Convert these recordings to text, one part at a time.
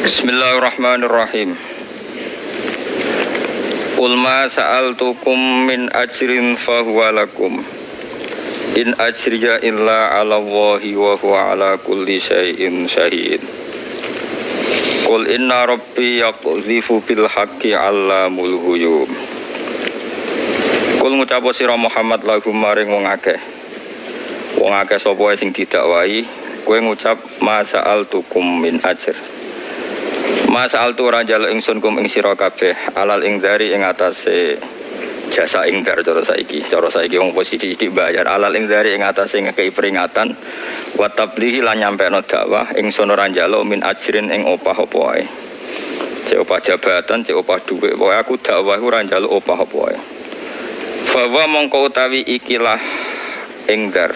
Bismillahirrahmanirrahim. Qul ma sa'altukum min ajrin fahuwa lakum. In ajriya illa 'ala Allahi wa huwa 'ala kulli syai'in syahid. Qul inna rabbi yaqdhifu bil haqqi 'allamul ghuyub. Qul ngucap sira Muhammad lahum maring wong akeh. Wong akeh sapa wae sing didakwahi, kowe ngucap ma sa'altukum min ajr. Masal tu ranjal ingsun kum ing sira kabeh alal ingdari ing atase jasa ingdar cara saiki wong posisi dibayar alal ingdari ing atase ngekei peringatan wa tablihi lan nyampekno dakwah ingsun ora njaluk min ajrin ing opah-apa wae cek opah jabatan cek opah dhuwit wae aku dakwah ora njaluk opah-apa wae fa wa mongko utawi ikilah ingdar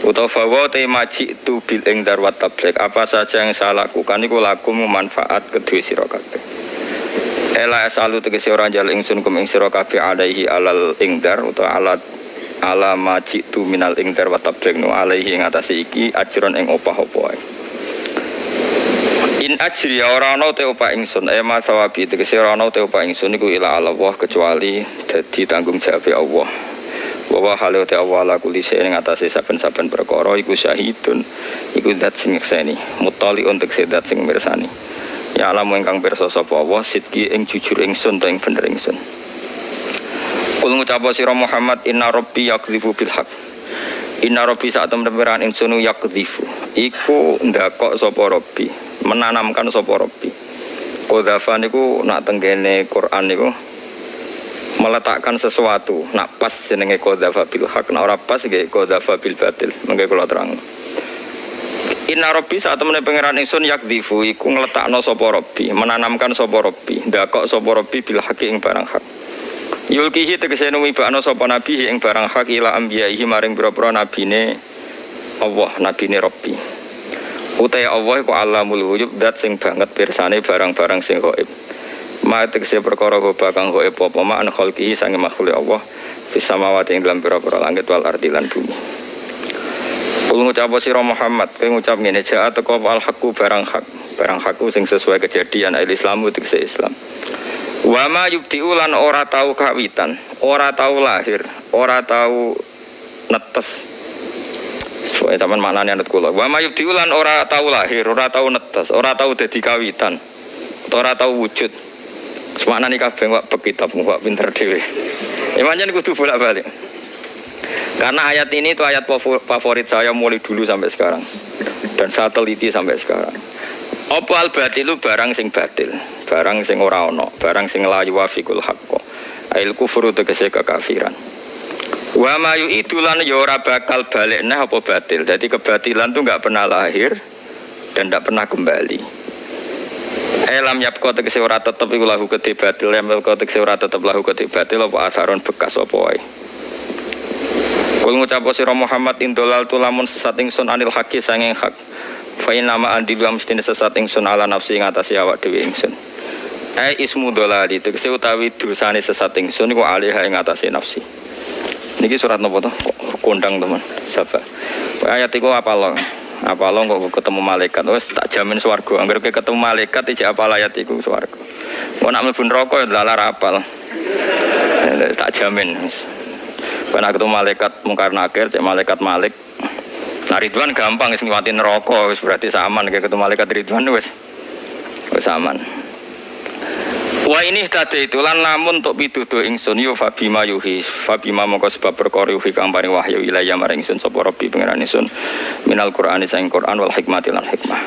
utawa fawa te maji tu bil engdar wa tablek apa saja yang saya lakukan iku lakum manfaat kedue sira kabeh ela asalu tegese ora njal ingsun kum ing sira kabeh alaihi alal engdar utawa ala maji tu minal engdar wa tablek no alaihi ing atase iki ajron ing opah-apa wae in ajri ora ana te opah ingsun ma sawabi tegese ora ana te opah ingsun iku ila Allah kecuali dadi tanggung jawab Allah wa halu ta'ala kulli shay'in ngatasi saben-saben perkara iku syahidun iku zat sing nyekseni mutali untuk sedat sing mirsani ya alam ingkang pirsa sapa Allah sidki ing jujur ingsun ta ing bener ingsun kul ngucap sira Muhammad inna rabbi yaqdhifu bil haqq inna rabbi sak temen peran ingsun yaqdhifu iku ndakok sapa rabbi menanamkan sapa rabbi qadhafa niku nak tenggene Quran niku meletakkan sesuatu nak pas jenenge qadzafa bil haq nak ora pas nggih qadzafa bil batil mengke kula terang inna rabbi saat temene pangeran ingsun yakdzifu iku ngletakno sapa rabbi menanamkan sapa rabbi ndakok sapa rabbi bil haq ing barang hak yulkihi tegese numibakno sapa nabi ing barang hak ila ambiyaihi maring pira-pira nabine Allah nabine rabbi utai Allah iku alamul ghuyub dat sing banget pirsane barang-barang sing gaib ma tekse perkara bakang gaib apa ma'an khalqihi sange makhluk Allah fis samawati ing dalam pira-pira langit wal ardi lan bumi. Kul ngucap sira Muhammad kowe ngucap ngene ja teko al haqqu barang hak sing sesuai kejadian al-Islamu tekse Islam. Wa ma yubdi'u lan ora tau kawitan, ora tau lahir, ora tau netes. Soe sampean maknane anut kula. Wa ma yubdi'u lan ora tau lahir, ora tau netes, ora tau dadi kawitan, ora tau wujud. Semakna nih kabeh wak bekitabmu wak pinter dhewe. Emangnya kudu bolak-balik. Karena ayat ini itu ayat favorit saya mulai dulu sampai sekarang. Dan saya teliti sampai sekarang. Apa al-batilu barang sing batil, barang sing ora ana, barang sing la yuwafiqul haqq. Ail kufru tegese kekafiran. Wa ma yu'idu lan ya ora bakal balik neh apa batil. Jadi kebatilan itu enggak pernah lahir dan enggak pernah kembali. Elam yapko tegese ora tetep iku lahu kedhe batil lam yapko tegese ora tetep lahu kedhe batil apa asaron bekas apa wae. Kul ngucap sira Muhammad indolal tulamun sesat ingsun anil haqi sanging hak. Fa inna ma andilu mestine sesat ingsun ala nafsi ngatasi awak dhewe ingsun. Ismu dolali tegese utawi dosane sesat ingsun iku alih ing ngatasi nafsi. Niki surat napa to? Kondang teman. Sabar. Ayat iku apal kok ketemu malaikat wis tak jamin swarga anggere ketemu malaikat iki apal ayat iku swarga kok nak mlebu neraka lalar apal tak jamin wis nek ketemu malaikat mungkar nakir cek malaikat malik nah Ridwan gampang wis ngliwati neraka wis berarti aman ketemu malaikat Ridwan wis aman. Wa ini tadi itu lan namun untuk pituduh ingsun yu fabima mongko sebab perkara yuhi kang paring wahyu ilaya maring ingsun sapa rabbi pangeran ingsun minal qur'ani saing Qur'an wal hikmati lan hikmah.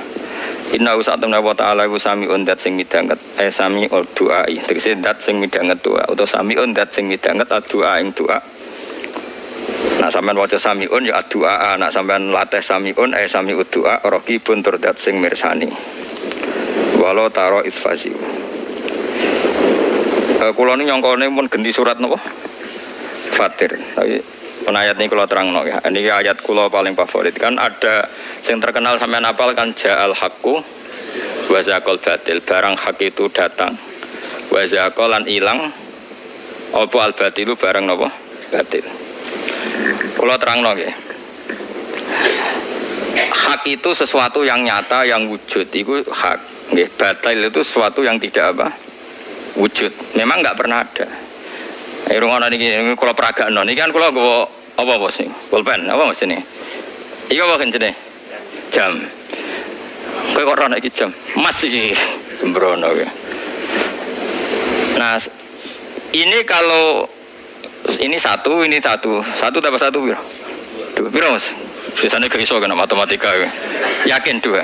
Inna usatamna wa ta'ala wa sami'un dat sing midanget sami'ul du'a tegese dat sing midanget doa utawa sami'un dat sing midanget doa ing doa. Nah sampean waca sami'un ya doa nak sampean latih sami'un sami'ud doa raqibun tur dat sing mirsani. Walau taro itfazi kula ini nyongkone pun ganti surat napa? Fatir. Tapi ayat ini kula terangno ya. Ini ayat kula paling favorit. Kan ada yang terkenal sampean hafal kan ja'al haqqu wa zaqal batil. Barang hak itu datang. Wa zaqalan ilang. Apa al batilu barang napa? Batil. Kula terangno nggih. Hak itu sesuatu yang nyata, yang wujud. Itu hak. Nggih, batil itu sesuatu yang tidak apa? Wujud. Memang enggak pernah ada. Rungono niki kula peragakno. Niki kan kula nggawa apa bos nih? Pulpen apa Mas ini? Iki apa jenenge? Jam. Kowe kok ora iki jam? Mas iki sembrono kowe. Nah, ini kalau ini satu tambah satu piro? Dua piro Mas? Biasanya gak iso kan matematika. Yakin dua.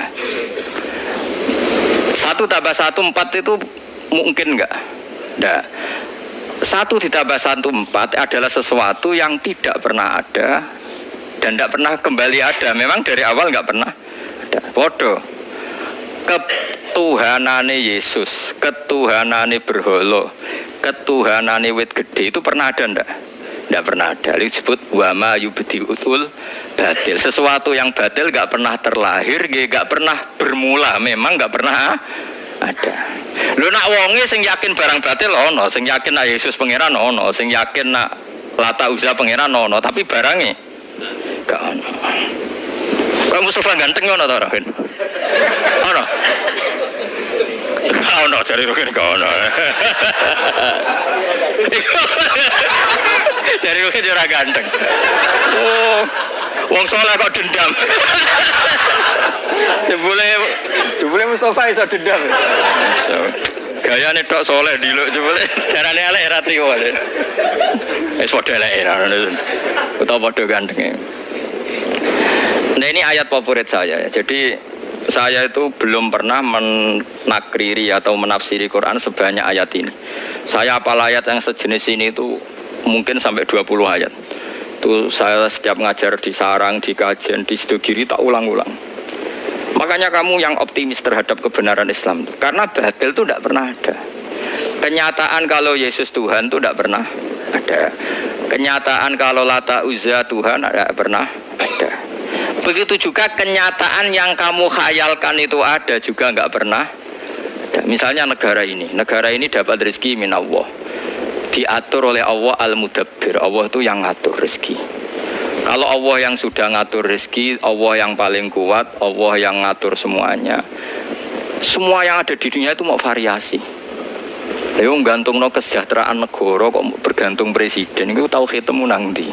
1 tambah 1 4 itu mungkin enggak? Enggak. 1 ditambah 1 4 adalah sesuatu yang tidak pernah ada dan tidak pernah kembali ada. Memang dari awal enggak pernah ada. Bodoh. Ketuhanane Yesus, ketuhanane berhala, ketuhanane wit gede itu pernah ada enggak? Tidak pernah ada. Itu disebut wama yubdiul batil. Sesuatu yang batil nggak pernah terlahir, nggak pernah bermula. Memang nggak pernah ada. Lu nak wonge sing yakin barang batil ono, sing yakin nak Yesus pangeran ono, sing yakin nak Lata Uzza pangeran ono, tapi barangnya gak ono. Kamu Mustafa ganteng ono ta ora? Ono. Gak ono cari roken gak ono. Cari roken ora ganteng. Oh, wong saleh kok dendam. Jebule Mustafa iso dendam. Gayane tok saleh diluk jebule darane elek ra trimo. Wis padha elek ra. Utawa padha gantenge. Nah ini ayat favorit saya ya. Jadi saya itu belum pernah menakriri atau menafsiri Quran sebanyak ayat ini. Saya hafal ayat yang sejenis ini itu mungkin sampai 20 ayat. Itu saya setiap ngajar di sarang, di kajian, di Sidogiri tak ulang-ulang. Makanya kamu yang optimis terhadap kebenaran Islam itu. Karena batil itu tidak pernah ada. Kenyataan kalau Yesus Tuhan itu tidak pernah ada. Kenyataan kalau Lata Uzza Tuhan tidak pernah ada. Begitu juga kenyataan yang kamu khayalkan itu ada juga nggak pernah ada. Misalnya negara ini dapat rezeki min Allah, diatur oleh Allah al-mudabbir. Allah itu yang ngatur rezeki. Kalau Allah yang sudah ngatur rezeki, Allah yang paling kuat, Allah yang ngatur semuanya. Semua yang ada di dunia itu mau variasi. Ayo gantung no kesejahteraan negara kok bergantung presiden, itu tahu ketemu nang ndi.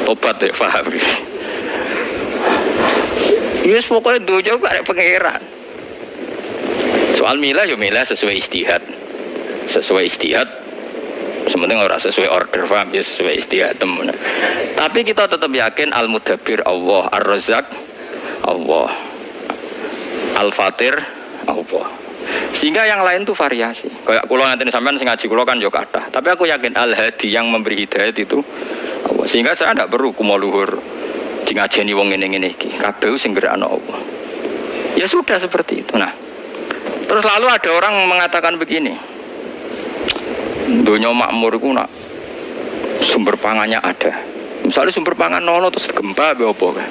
Tobat ya, paham. Yes, pokoknya dojo gak ada pengeran. Soal milah ya milah sesuai istihad. Sesuai istihad. Sementing orang sesuai order, paham ya, sesuai istihad temen. Tapi kita tetap yakin al-mudabbir Allah, ar-razzaq Allah, al-fatir Allah. Sehingga yang lain tuh variasi. Kayak kula nanti sampean sing ngaji kula kan yo kathah. Tapi aku yakin al-hadi yang memberi hidayat itu Allah. Sehingga saya tidak perlu kumo luhur di ngajeni wong ngene-ngene iki. Kabeh sing gerakno Allah. Ya sudah seperti itu. Nah, terus lalu ada orang mengatakan begini. Donya makmur iku nak sumber pangannya ada. Misalnya sumber pangan ono terus gempa be opo kae.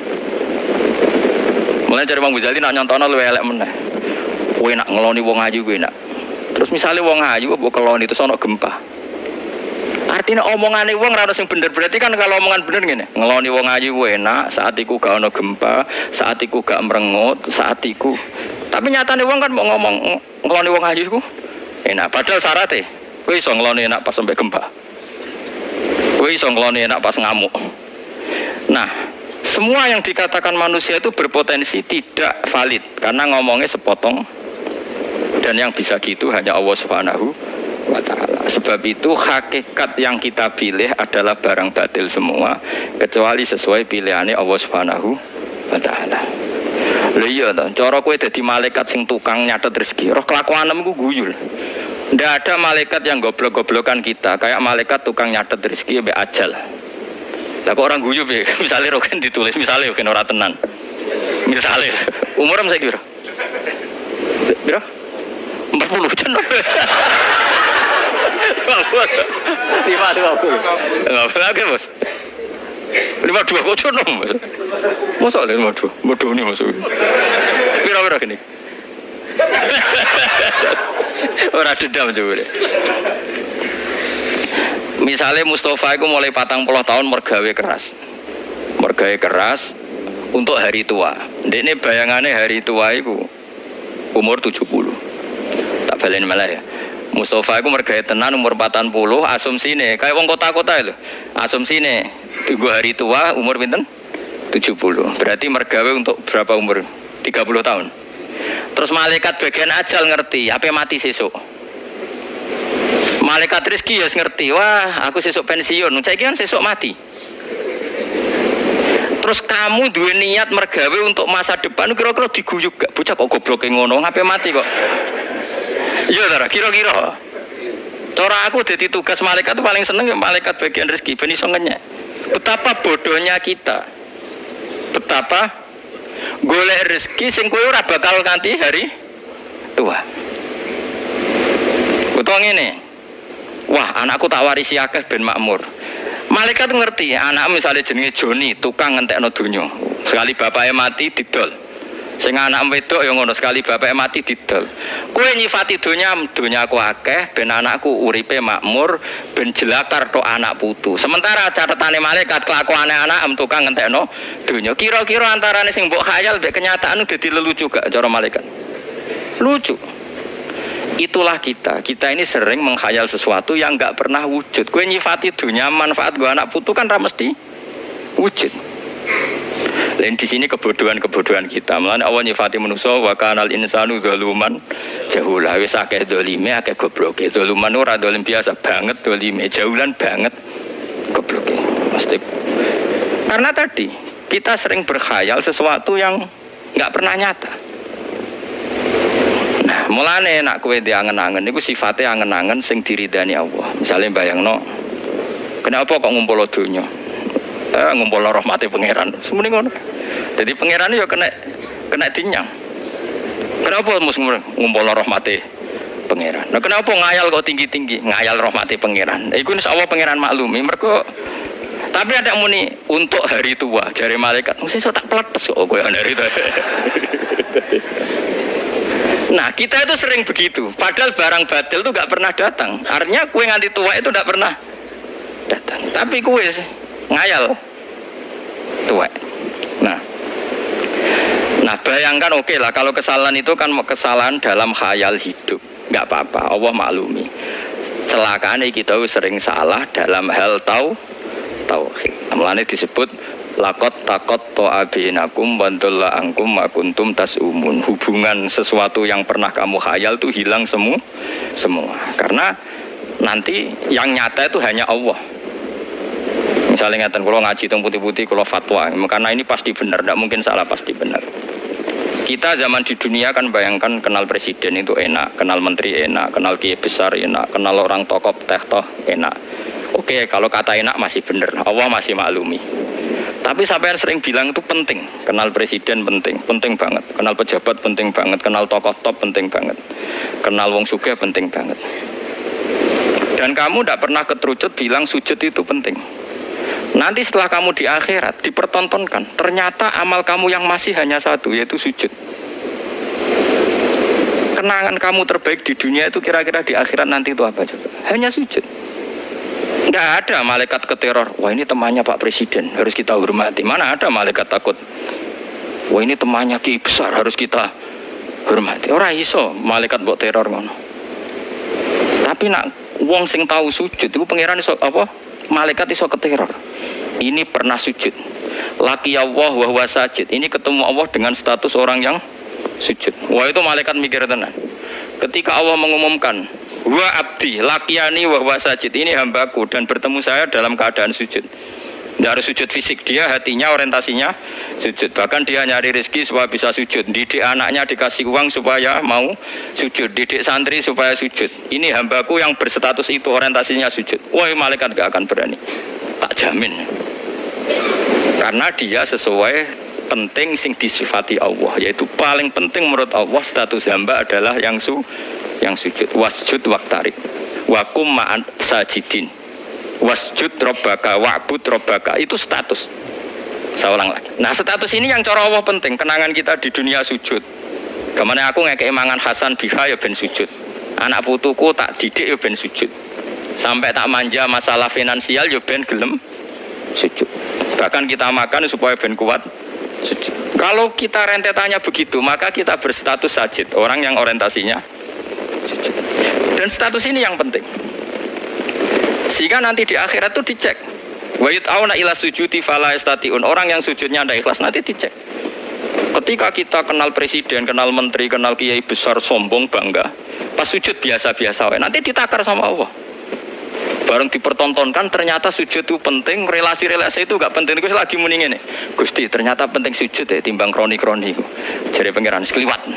Mulai dari Bang Ghazali nak nyontono luwih elek meneh. Kowe nak ngeloni wong ayu kowe nak. Terus misalnya wong ayu mbok keloni terus ono gempa. Artinya omongane wong ora ono sing bener. Berarti kan kalau omongan bener ngene, ngeloni wong ayu enak, saat iku gak ono gempa, saat iku gak merengut, saat iku. Tapi nyatane wong kan mau ngomong ngeloni wong ayu iku enak, padahal syaratnya kowe iso ngeloni enak pas sampai gempa. Kowe iso ngeloni enak pas ngamuk. Nah, semua yang dikatakan manusia itu berpotensi tidak valid karena ngomongnya sepotong, dan yang bisa gitu hanya Allah Subhanahu wa ta'ala. Sebab itu hakikat yang kita pilih adalah barang batil semua kecuali sesuai pilihannya Allah Subhanahu wa ta'ala. Lha iya to, cara kowe dadi malaikat sing tukang nyatet rezeki, roh kelakuanem ku guyul. Ndak ada malaikat yang goblok-goblokan kita, kayak malaikat tukang nyatet rezeki mbek ajal. Lah kok orang guyu piye? Misale roken ditulis, misale roken ora tenan. Misale umurem saiki piro? Piro? 40 jen. 50. Oke, Bos. 52 kok jen, Mas. Mosok 52. Bodoh ini masuk. Piro-piro gini. Ora dendam coba. Misalnya Mustafa itu mulai 40 tahun mergawe keras, untuk hari tua. Ini bayangannya hari tua itu umur 70. Tak balen malah ya. Mustafa itu mergaya tenan umur 40, asumsine kayak wong kota-kota itu. Asumsine tunggu hari tua umur pinten? 70. Berarti mergawe untuk berapa umur? 30 tahun. Terus malaikat bagian ajal ngerti, apa mati sesuk. Malaikat rezeki ya ngerti, wah aku sesuk pensiun, saiki kan sesuk mati. Terus kamu duwe niat mergawe untuk masa depan, kira-kira diguyuk gak? Bocah kok goblok ngono, ngapain mati kok? Iya ta, kira-kira. Cara aku jadi tugas malaikat itu paling seneng ya malaikat bagian rezeki, ben iso ngenyek. Betapa bodohnya kita. Betapa golek rezeki sing kowe ora bakal nganti hari tua. Utawa ngene. Wah, anakku tak warisi akeh ben makmur. Malaikat ngerti, anak misalnya jenenge Joni, tukang ngentekno donya. Sekali bapaknya mati didol. Sing anak wedok ya ngono, sekali bapaknya mati didol. Kowe nyifati donyaku akeh ben anakku uripe makmur, ben jelakar tok anak putu. Sementara catatane malaikat kelakuane anak tukang ngentekno donya. Kira-kira antarane sing mbok khayal mek kenyataan dadi lelucu gak cara malaikat? Lucu. Itulah kita ini sering menghayal sesuatu yang nggak pernah wujud. Kue nyifati dunia manfaat gua anak putu kan mesti wujud. Lain di sini kebodohan kita. Mulane Allah nyifati manusia wa kanal insanu zaluman jahula. Wis akeh dolime akeh gobloke. Zaluman ora dolim biasa banget, dolime jahulan banget, gobloke. Mesti. Karena tadi kita sering berkhayal sesuatu yang nggak pernah nyata. Nah, mulane nak kowe diangen-angen niku sifate angen-angen sing diridani Allah. Misale bayangno, kenapa kok ngumpul donya? Ngumpul rahmate pangeran. Semene ngono. Jadi pangeran ya kena dinyang. Kenapa mus ngumpul rahmate pangeran? Nah, kenapa ngayal kok tinggi-tinggi? Ngayal rahmate pangeran. Iku insyaallah pangeran maklumi. Mergo tapi ada muni untuk hari tua jare malaikat. Sesuk tak pletes kok kowe hari tua. Nah kita itu sering begitu, padahal barang batil itu gak pernah datang. Artinya kue nganti tua itu gak pernah datang. Tapi kue ngayal tua. Nah bayangkan oke lah kalau kesalahan itu kan kesalahan dalam khayal hidup, gak apa-apa, Allah maklumi. Celakaan kita sering salah dalam hal tauhid. Mulane disebut lakot takot to'abinakum wandolla angkum makuntum tas'umun. Hubungan sesuatu yang pernah kamu khayal itu hilang semua. Karena nanti yang nyata itu hanya Allah. Misalnya ngatakan kalau ngaji teng putih-putih kalau fatwa, karena ini pasti benar, tidak mungkin salah, pasti benar. Kita zaman di dunia kan bayangkan kenal presiden itu enak, kenal menteri enak, kenal kiai besar enak, kenal orang tokoh toh enak. Oke, kalau kata enak masih benar, Allah masih maklumi. Tapi sampai sering bilang itu penting, kenal presiden penting banget, kenal pejabat penting banget, kenal tokoh top penting banget, kenal wong sugih penting banget. Dan kamu tidak pernah keterucut bilang sujud itu penting. Nanti setelah kamu di akhirat dipertontonkan, ternyata amal kamu yang masih hanya satu, yaitu sujud. Kenangan kamu terbaik di dunia itu kira-kira di akhirat nanti itu apa coba? Hanya sujud. Nggak ada malaikat keteror. Wah ini temannya Pak Presiden, harus kita hormati. Mana ada malaikat takut. Wah ini temannya Ki besar, harus kita hormati. Ora iso malaikat buat teror ngono. Tapi nak wong sing tahu sujud itu pangeran iso apa? Malaikat iso keteror. Ini pernah sujud. Laki Allah wa huwa sajid. Ini ketemu Allah dengan status orang yang sujud. Wah itu malaikat mikir tenan. Ketika Allah mengumumkan wa abdi lakiyani wa huwa sajid, ini hambaku dan bertemu saya dalam keadaan sujud. Tidak harus sujud fisik, dia hatinya orientasinya sujud. Bahkan dia nyari rezeki supaya bisa sujud. Didik anaknya dikasih uang supaya mau sujud. Didik santri supaya sujud. Ini hambaku yang berstatus itu orientasinya sujud. Wah malaikat gak akan berani, tak jamin. Karena dia sesuai penting sing disifati Allah, yaitu paling penting menurut Allah status hamba adalah yang sujud. Wasjud waqtarib wakum ma'an sajidin wasjud robbaka wa'bud robbaka, itu status. Saya ulang lagi. Nah status ini yang cara Allah penting. Kenangan kita di dunia sujud. Kemana aku ngekei mangan Hasan biha ya ben sujud. Anak putuku tak didik ya ben sujud. Sampai tak manja masalah finansial ya ben gelem sujud. Bahkan kita makan supaya ben kuat sujud. Kalau kita rentetannya begitu, maka kita berstatus sajid, orang yang orientasinya sujud. Dan status ini yang penting. Sehingga nanti di akhirat itu dicek. Wa yut'auna ila sujudi fala yastati'un. Orang yang sujudnya tidak ikhlas nanti dicek. Ketika kita kenal presiden, kenal menteri, kenal kiai besar, sombong, bangga, pas sujud biasa-biasa, nanti ditakar sama Allah. Bareng dipertontonkan, ternyata sujud itu penting, relasi-relasi itu gak penting. Gue lagi muni ngene, Gusti ternyata penting sujud ya, timbang kroni-kroni. Jadi pangeran sekeliwat.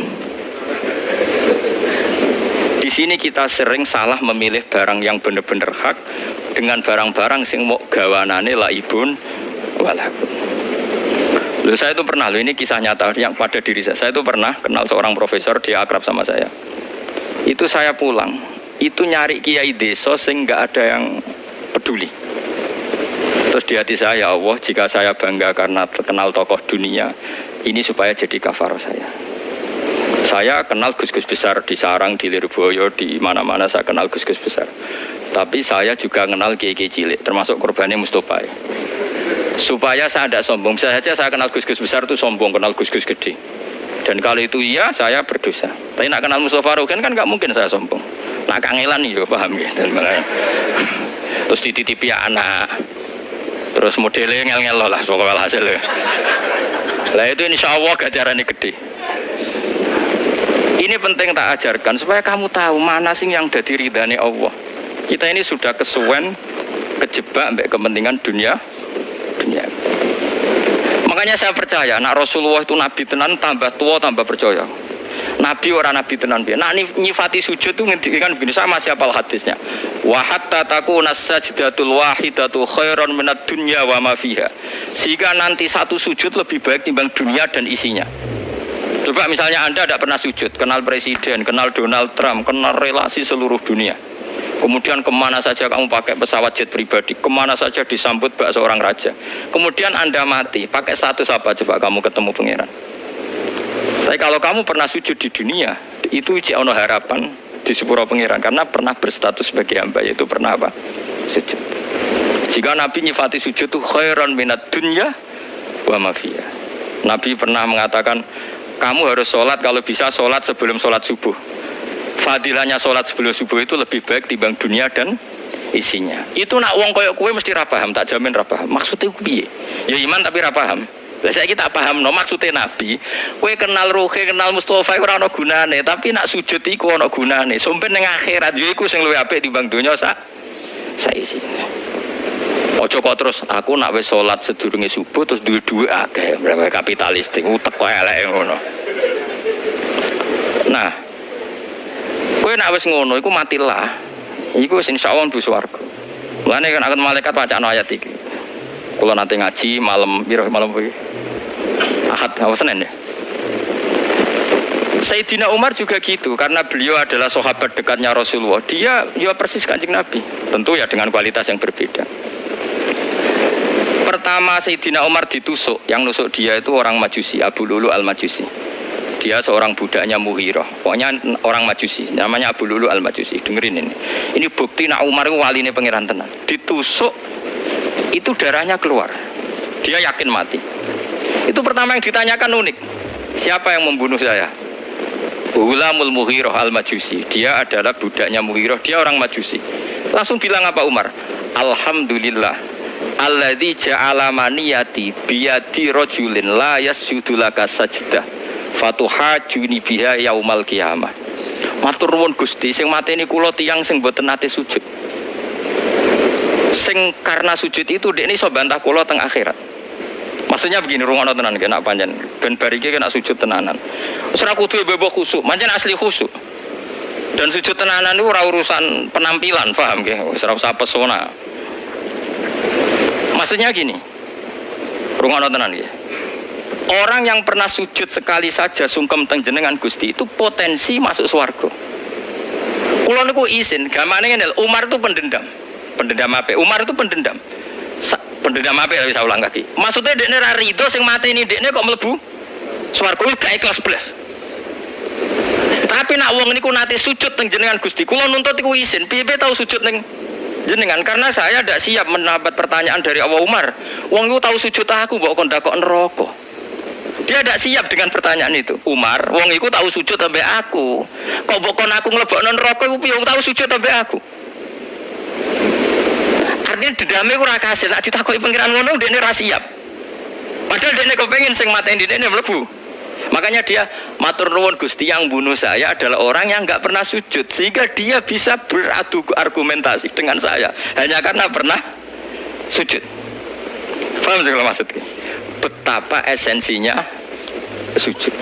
Di sini kita sering salah memilih barang yang benar-benar hak dengan barang-barang sing mau gawanane laibun walakun. Loh, saya itu pernah, ini kisah nyata yang pada diri saya. Saya itu pernah kenal seorang profesor, dia akrab sama saya. Itu saya pulang, itu nyari kiai desa sing nggak ada yang peduli. Terus di hati saya, ya Allah, jika saya bangga karena terkenal tokoh dunia, ini supaya jadi kafarah saya. Saya kenal gus-gus besar di Sarang, di Lirboyo, di mana-mana saya kenal gus-gus besar. Tapi saya juga kenal kiai-kiai cilik, termasuk korbannya Mustofa. Supaya saya tidak sombong, bisa saja saya kenal gus-gus besar itu sombong, kenal gus-gus gede. Dan kalau itu iya, saya berdosa. Tapi nak kenal Mustafa Ruhin kan nggak mungkin saya sombong. Nak kangelan ya paham gitu. Terus dititipi anak, terus modelnya ngel-ngel lah pokoknya hasilnya. Lah itu insya Allah gajarannya gede. Ini penting tak ajarkan supaya kamu tahu mana sih yang jadi ridhani Allah. Kita ini sudah kesuwen, kejebak sampai kepentingan dunia. Makanya saya percaya, nak Rasulullah itu nabi tenan, tambah tua tambah percaya. Nabi orang nabi tenan biar. Nah nyifati sujud itu ngendikan begini, saya masih hafal hadisnya. Wa hatta takuna sajdatul wahidatu khairan minad dunya wa ma fiha. Sehingga nanti satu sujud lebih baik timbang dunia dan isinya. Coba misalnya Anda tidak pernah sujud, kenal presiden, kenal Donald Trump, kenal relasi seluruh dunia. Kemudian kemana saja kamu pakai pesawat jet pribadi, kemana saja disambut bak seorang raja. Kemudian Anda mati, pakai status apa coba kamu ketemu pangeran? Tapi kalau kamu pernah sujud di dunia, itu ono harapan di sepuro pangeran, karena pernah berstatus sebagai hamba, yaitu pernah apa? Sujud. Jika Nabi nyifati sujud itu khairan minad dunya wa ma fiha. Nabi pernah mengatakan, kamu harus sholat kalau bisa sholat sebelum sholat subuh. Fadilahnya sholat sebelum subuh itu lebih baik dibanding dunia dan isinya. Itu nak wong koyok kue mesti rapaham, tak jamin rapaham. Maksudnya piye? Ya iman tapi rapaham. Lah saya kita paham no maksudnya Nabi. Kue kenal Ruhi, kenal Mustafa ora ono gunane, tapi nak sujud iku ono gunane. Sampai ning akhirat yo iku sing luwih apik dibanding dunia saisi. Ojo kok terus aku nak wis sholat sedurunge subuh terus duwe-duwe akeh, berapa kapitalistik utek kok elek ngono. Nah, kowe nek wis ngono iku matilah. Iku wis insyaallah mlebu swarga. Mulane kan akan malaikat bacaan ayat iki. Kula nate ngaji malam piro malam iki? Ahad apa Senin ya? Sayyidina Umar juga gitu karena beliau adalah sahabat dekatnya Rasulullah. Dia ya persis Kanjeng Nabi. Tentu ya dengan kualitas yang berbeda. Pertama Sayyidina Umar ditusuk, yang nusuk dia itu orang Majusi, Abu Lulu al-Majusi. Dia seorang budaknya Mughirah, pokoknya orang Majusi, namanya Abu Lulu al-Majusi. Dengerin ini. Ini bukti nak Umar itu waline pangeran tenan. Ditusuk, itu darahnya keluar. Dia yakin mati. Itu pertama yang ditanyakan unik. Siapa yang membunuh saya? Hulamul Mughirah al-Majusi. Dia adalah budaknya Mughirah, dia orang Majusi. Langsung bilang apa Umar? Alhamdulillah. Alladzi ja'ala maniyati biyadi rajulin la yasjudu laka sajdah fatuhajuni biha yaumal qiyamah. Matur nuwun Gusti, sing mateni kula tiyang sing mboten nate sujud. Sing karena sujud itu dekne iso bantah kula teng akhirat. Maksudnya begini, rungokno tenan kena panjen ben bar iki kena sujud tenanan. Wis ora kudu bebo khusuk, pancen asli khusuk. Dan sujud tenanan itu ora urusan penampilan, paham nggih? Wis ora usah pesona. Maksudnya gini, rungokno tenan ya. Orang yang pernah sujud sekali saja sungkem teng jenengan Gusti itu potensi masuk swarga. Kula niku izin, gamane ngene, Umar itu pendendam. Pendendam apa? Umar itu pendendam. Pendendam apa bisa ulang lagi. Maksudnya dekne ra rido sing mateni dekne kok mlebu swarga wis gak ikhlas blas. Tapi nak wong niku nate sujud teng jenengan Gusti, kula nuntut iku izin. Piye-piye tau sujud teng jenengan, karena saya tidak siap mendapat pertanyaan dari Abu Umar. Wong itu tahu sujud aku, mbok kon dakok neraka. Dia tidak siap dengan pertanyaan itu. Umar, wong iku tahu sujud sampai aku. Kok bokon aku ngelebokno neraka iku piye tahu sujud sampai aku. Artinya dedame ora kasil, nek ditakoki pengiran ngono dekne ra siap. Padahal dekne kepengin sing mateni dekne mlebu. Makanya dia matur nuwun Gusti, yang bunuh saya adalah orang yang enggak pernah sujud, sehingga dia bisa beradu argumentasi dengan saya hanya karena pernah sujud. Paham kalau maksudnya? Betapa esensinya sujud.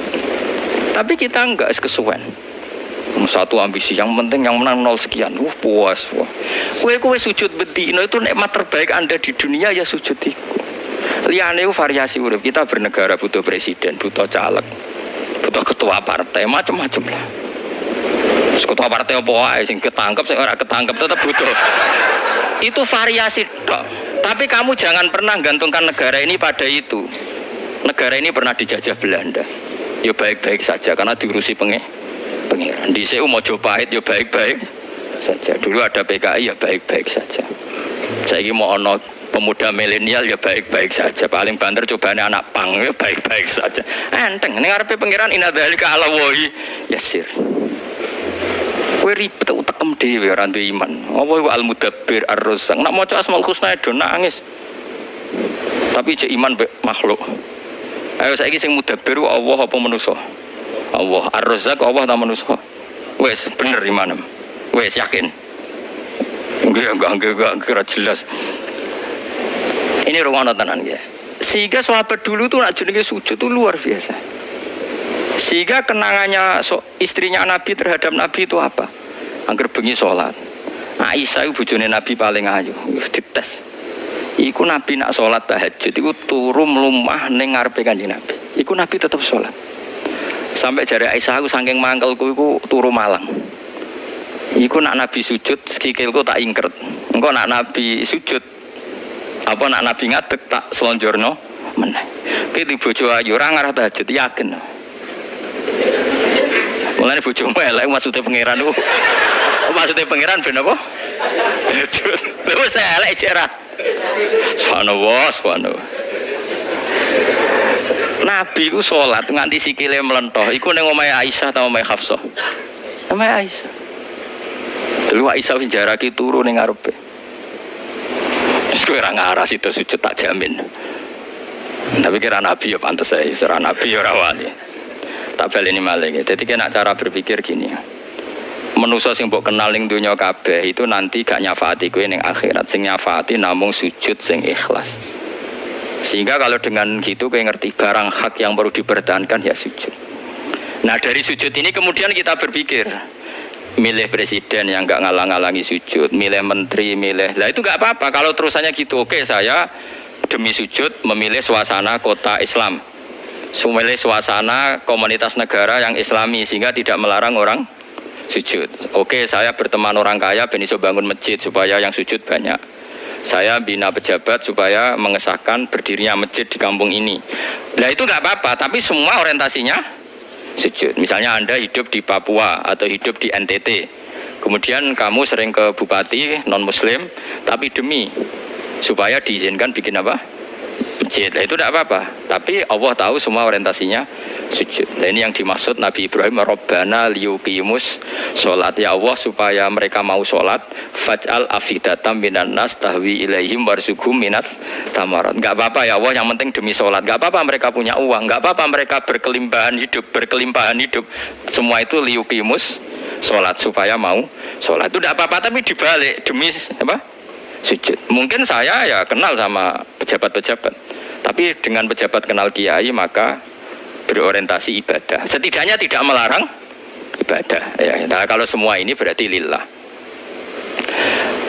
Tapi kita enggak kesuwen. Satu ambisi yang penting yang menang 0 sekian. Puas. Kowe sujud bedino itu nikmat terbaik Anda di dunia ya sujud iku. Liyane variasi urip. Kita bernegara butuh presiden, butuh caleg, butuh ketua partai, macam-macam lah. Terus ketua partai apa wae sing ketangkep sing ora ketangkep tetap butuh. Itu variasi tok. Tapi kamu jangan pernah gantungkan negara ini pada itu. Negara ini pernah dijajah Belanda. Ya baik-baik saja karena diurusi pengiran. Di CU Mojopahit ya baik-baik saja. Dulu ada PKI ya baik-baik saja. Saiki mau ono pemuda milenial ya baik-baik saja. Paling banter cobane anak pang ya baik-baik saja. Enteng ning ngarepe pengiran inadzalika ala wahi yasir. Kowe ribet utekem dhewe ora duwe iman. Apa iku al-mudabbir ar-razzaq. Nek maca Asmaul Husna do nangis. Tapi cek iman makhluk. Ayo saiki sing mudabbir Allah apa manusa? Allah. Ar-razzaq Allah ta manusa? Wes bener imanem. Wes yakin. Enggak kira jelas. Ini ruang tenan nggih. Sehingga sahabat dulu tuh nak jenenge sujud tuh luar biasa. Sehingga kenangannya istrinya Nabi terhadap Nabi itu apa? Angger bengi sholat. Aisyah itu bojone Nabi paling ayu. Dites. Iku Nabi nak sholat tahajud. Iku turu mlumah ning ngarepe Kanjeng Nabi. Iku Nabi tetap sholat. Sampai jari Aisyah aku saking mangkelku iku turu malang. Iku nak Nabi sujud, sikilku tak ingkret. Engko nak Nabi sujud, apa nak Nabi ngadeg tak selonjorno meneh. Ki di bojo ayu ora ngarah tahajud yakin. Mulane bojomu elek maksude pangeran niku. Maksude pangeran ben apa? Lha wis elek jera. Subhanallah, subhanallah. Nabi ku salat nganti sikile mlentoh. Iku ning omahe Aisyah ta omahe Hafsah? Omahe Aisyah. Dulu Aisyah wis jarake turu ning ngarepe. Wis kowe ora ngarah situ sujud tak jamin. Tapi kira Nabi ya pantes ae, ora Nabi ya ora wali. Tak baleni malih. Jadi kena cara berpikir gini. Manusa sing mbok kenal ning donya kabeh itu nanti gak nyafaati kowe ning akhirat. Sing nyafaati namung sujud sing ikhlas. Sehingga kalau dengan gitu kowe ngerti barang hak yang perlu dipertahankan ya sujud. Nah, dari sujud ini kemudian kita berpikir milih presiden yang gak ngalang-alangi sujud, milih menteri, milih. Lah itu gak apa-apa kalau terusannya gitu. Oke, saya demi sujud memilih suasana kota Islam. Memilih suasana komunitas negara yang islami sehingga tidak melarang orang sujud. Oke, saya berteman orang kaya ben iso bangun masjid supaya yang sujud banyak. Saya bina pejabat supaya mengesahkan berdirinya masjid di kampung ini. Nah itu nggak apa-apa, tapi semua orientasinya sujud. Misalnya Anda hidup di Papua atau hidup di NTT, kemudian kamu sering ke bupati non muslim, tapi demi supaya diizinkan bikin apa? Masjid. Nah, itu tidak apa-apa. Tapi Allah tahu semua orientasinya sujud. Nah, ini yang dimaksud Nabi Ibrahim, Rabbana liyuqimus sholat. Ya Allah supaya mereka mau sholat. Faj'al afidatam minan nas tahwi ilaihim warzuqhum minat tamarat. Enggak apa-apa ya Allah, yang penting demi sholat. Enggak apa-apa mereka punya uang. Enggak apa-apa mereka berkelimpahan hidup. Semua itu liyuqimus sholat supaya mau sholat. Itu tidak apa-apa, tapi dibalik demi apa? Sujud. Mungkin saya ya kenal sama pejabat-pejabat, tapi dengan pejabat kenal kiai maka berorientasi ibadah. Setidaknya tidak melarang ibadah. Ya, nah, kalau semua ini berarti lillah.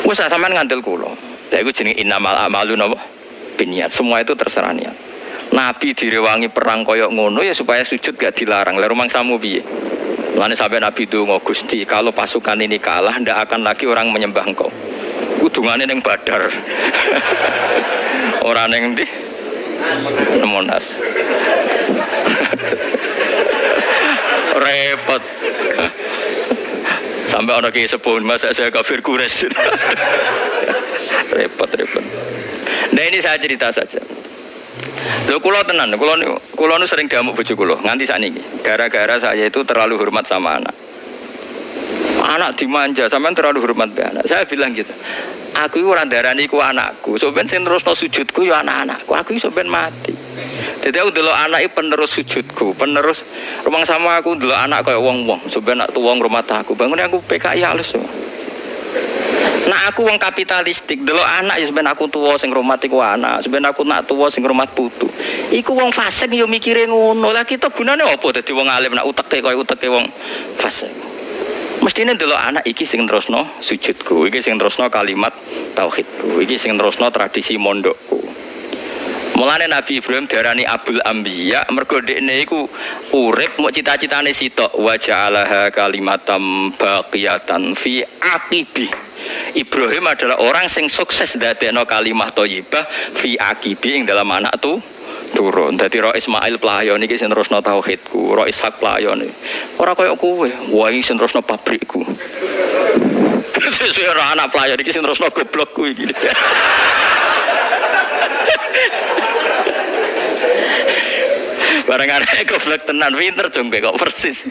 Wes sampean ngandel kula. Lha iku jenenge innamal a'malu napa? Binniyat. Semua itu terserah niat. Nabi direwangi perang koyok ngono ya supaya sujud gak dilarang. Lah rumangsamu piye? Mulane sampai Nabi donga, Gusti, kalau pasukan ini kalah ndak akan lagi orang menyembah Engkau. Kudungane ning Badar. Ora ning ndi? Monas. Repot. Sampai orang kiai sepuh masa saya kafir Quraisy. repot. Nah ini saya cerita saja. Lho kula tenan, kula nu sering diamuk bojo kula nganti sakniki. Gara-gara saya itu terlalu hormat sama anak. Anak dimanja, sampean terlalu hormat be anak. Saya bilang gitu. Aku iku ora ndarani iku anakku. Sampeyan sing terusno sujudku ya anak-anakku. Aku iso ben mati. Jadi aku delok anak iki penerus sujudku, penerus rumang sama aku delok anak kaya wong-wong. Sampeyan nak tuwa ngrumat aku. Bangun aku PKI halus. Nah aku wong kapitalistik, delok anak ya sampeyan aku tuwa sing ngrumat iku anak, sampeyan aku nak tuwa sing ngrumat putu. Iku wong fasik yo mikire ngono. Lah kita gunane apa dadi wong alim nak uteke kaya uteke wong fasik. Mestine delok anak iki sing terusno sujudku, iki sing terusno kalimat tauhidku, iki sing terusno tradisi mondokku. Mulane Nabi Ibrahim diarani Abul Anbiya mergo dekne iku urip mok cita-citane sitok wa ja'alaha kalimatam baqiyatan fi aqibi. Ibrahim adalah orang sing sukses ndadekno kalimat thayyibah fi aqibi ing dalam anak turun. Dadi Ro Ismail pelayon iki sing terusno tauhidku, Ro Ishak pelayon. Ora koyo kowe, wae sing terusno pabrikku. Sesuai ora anak pelayon iki sing terusno goblokku iki. Barang arek goblok tenan pinter jong kok persis.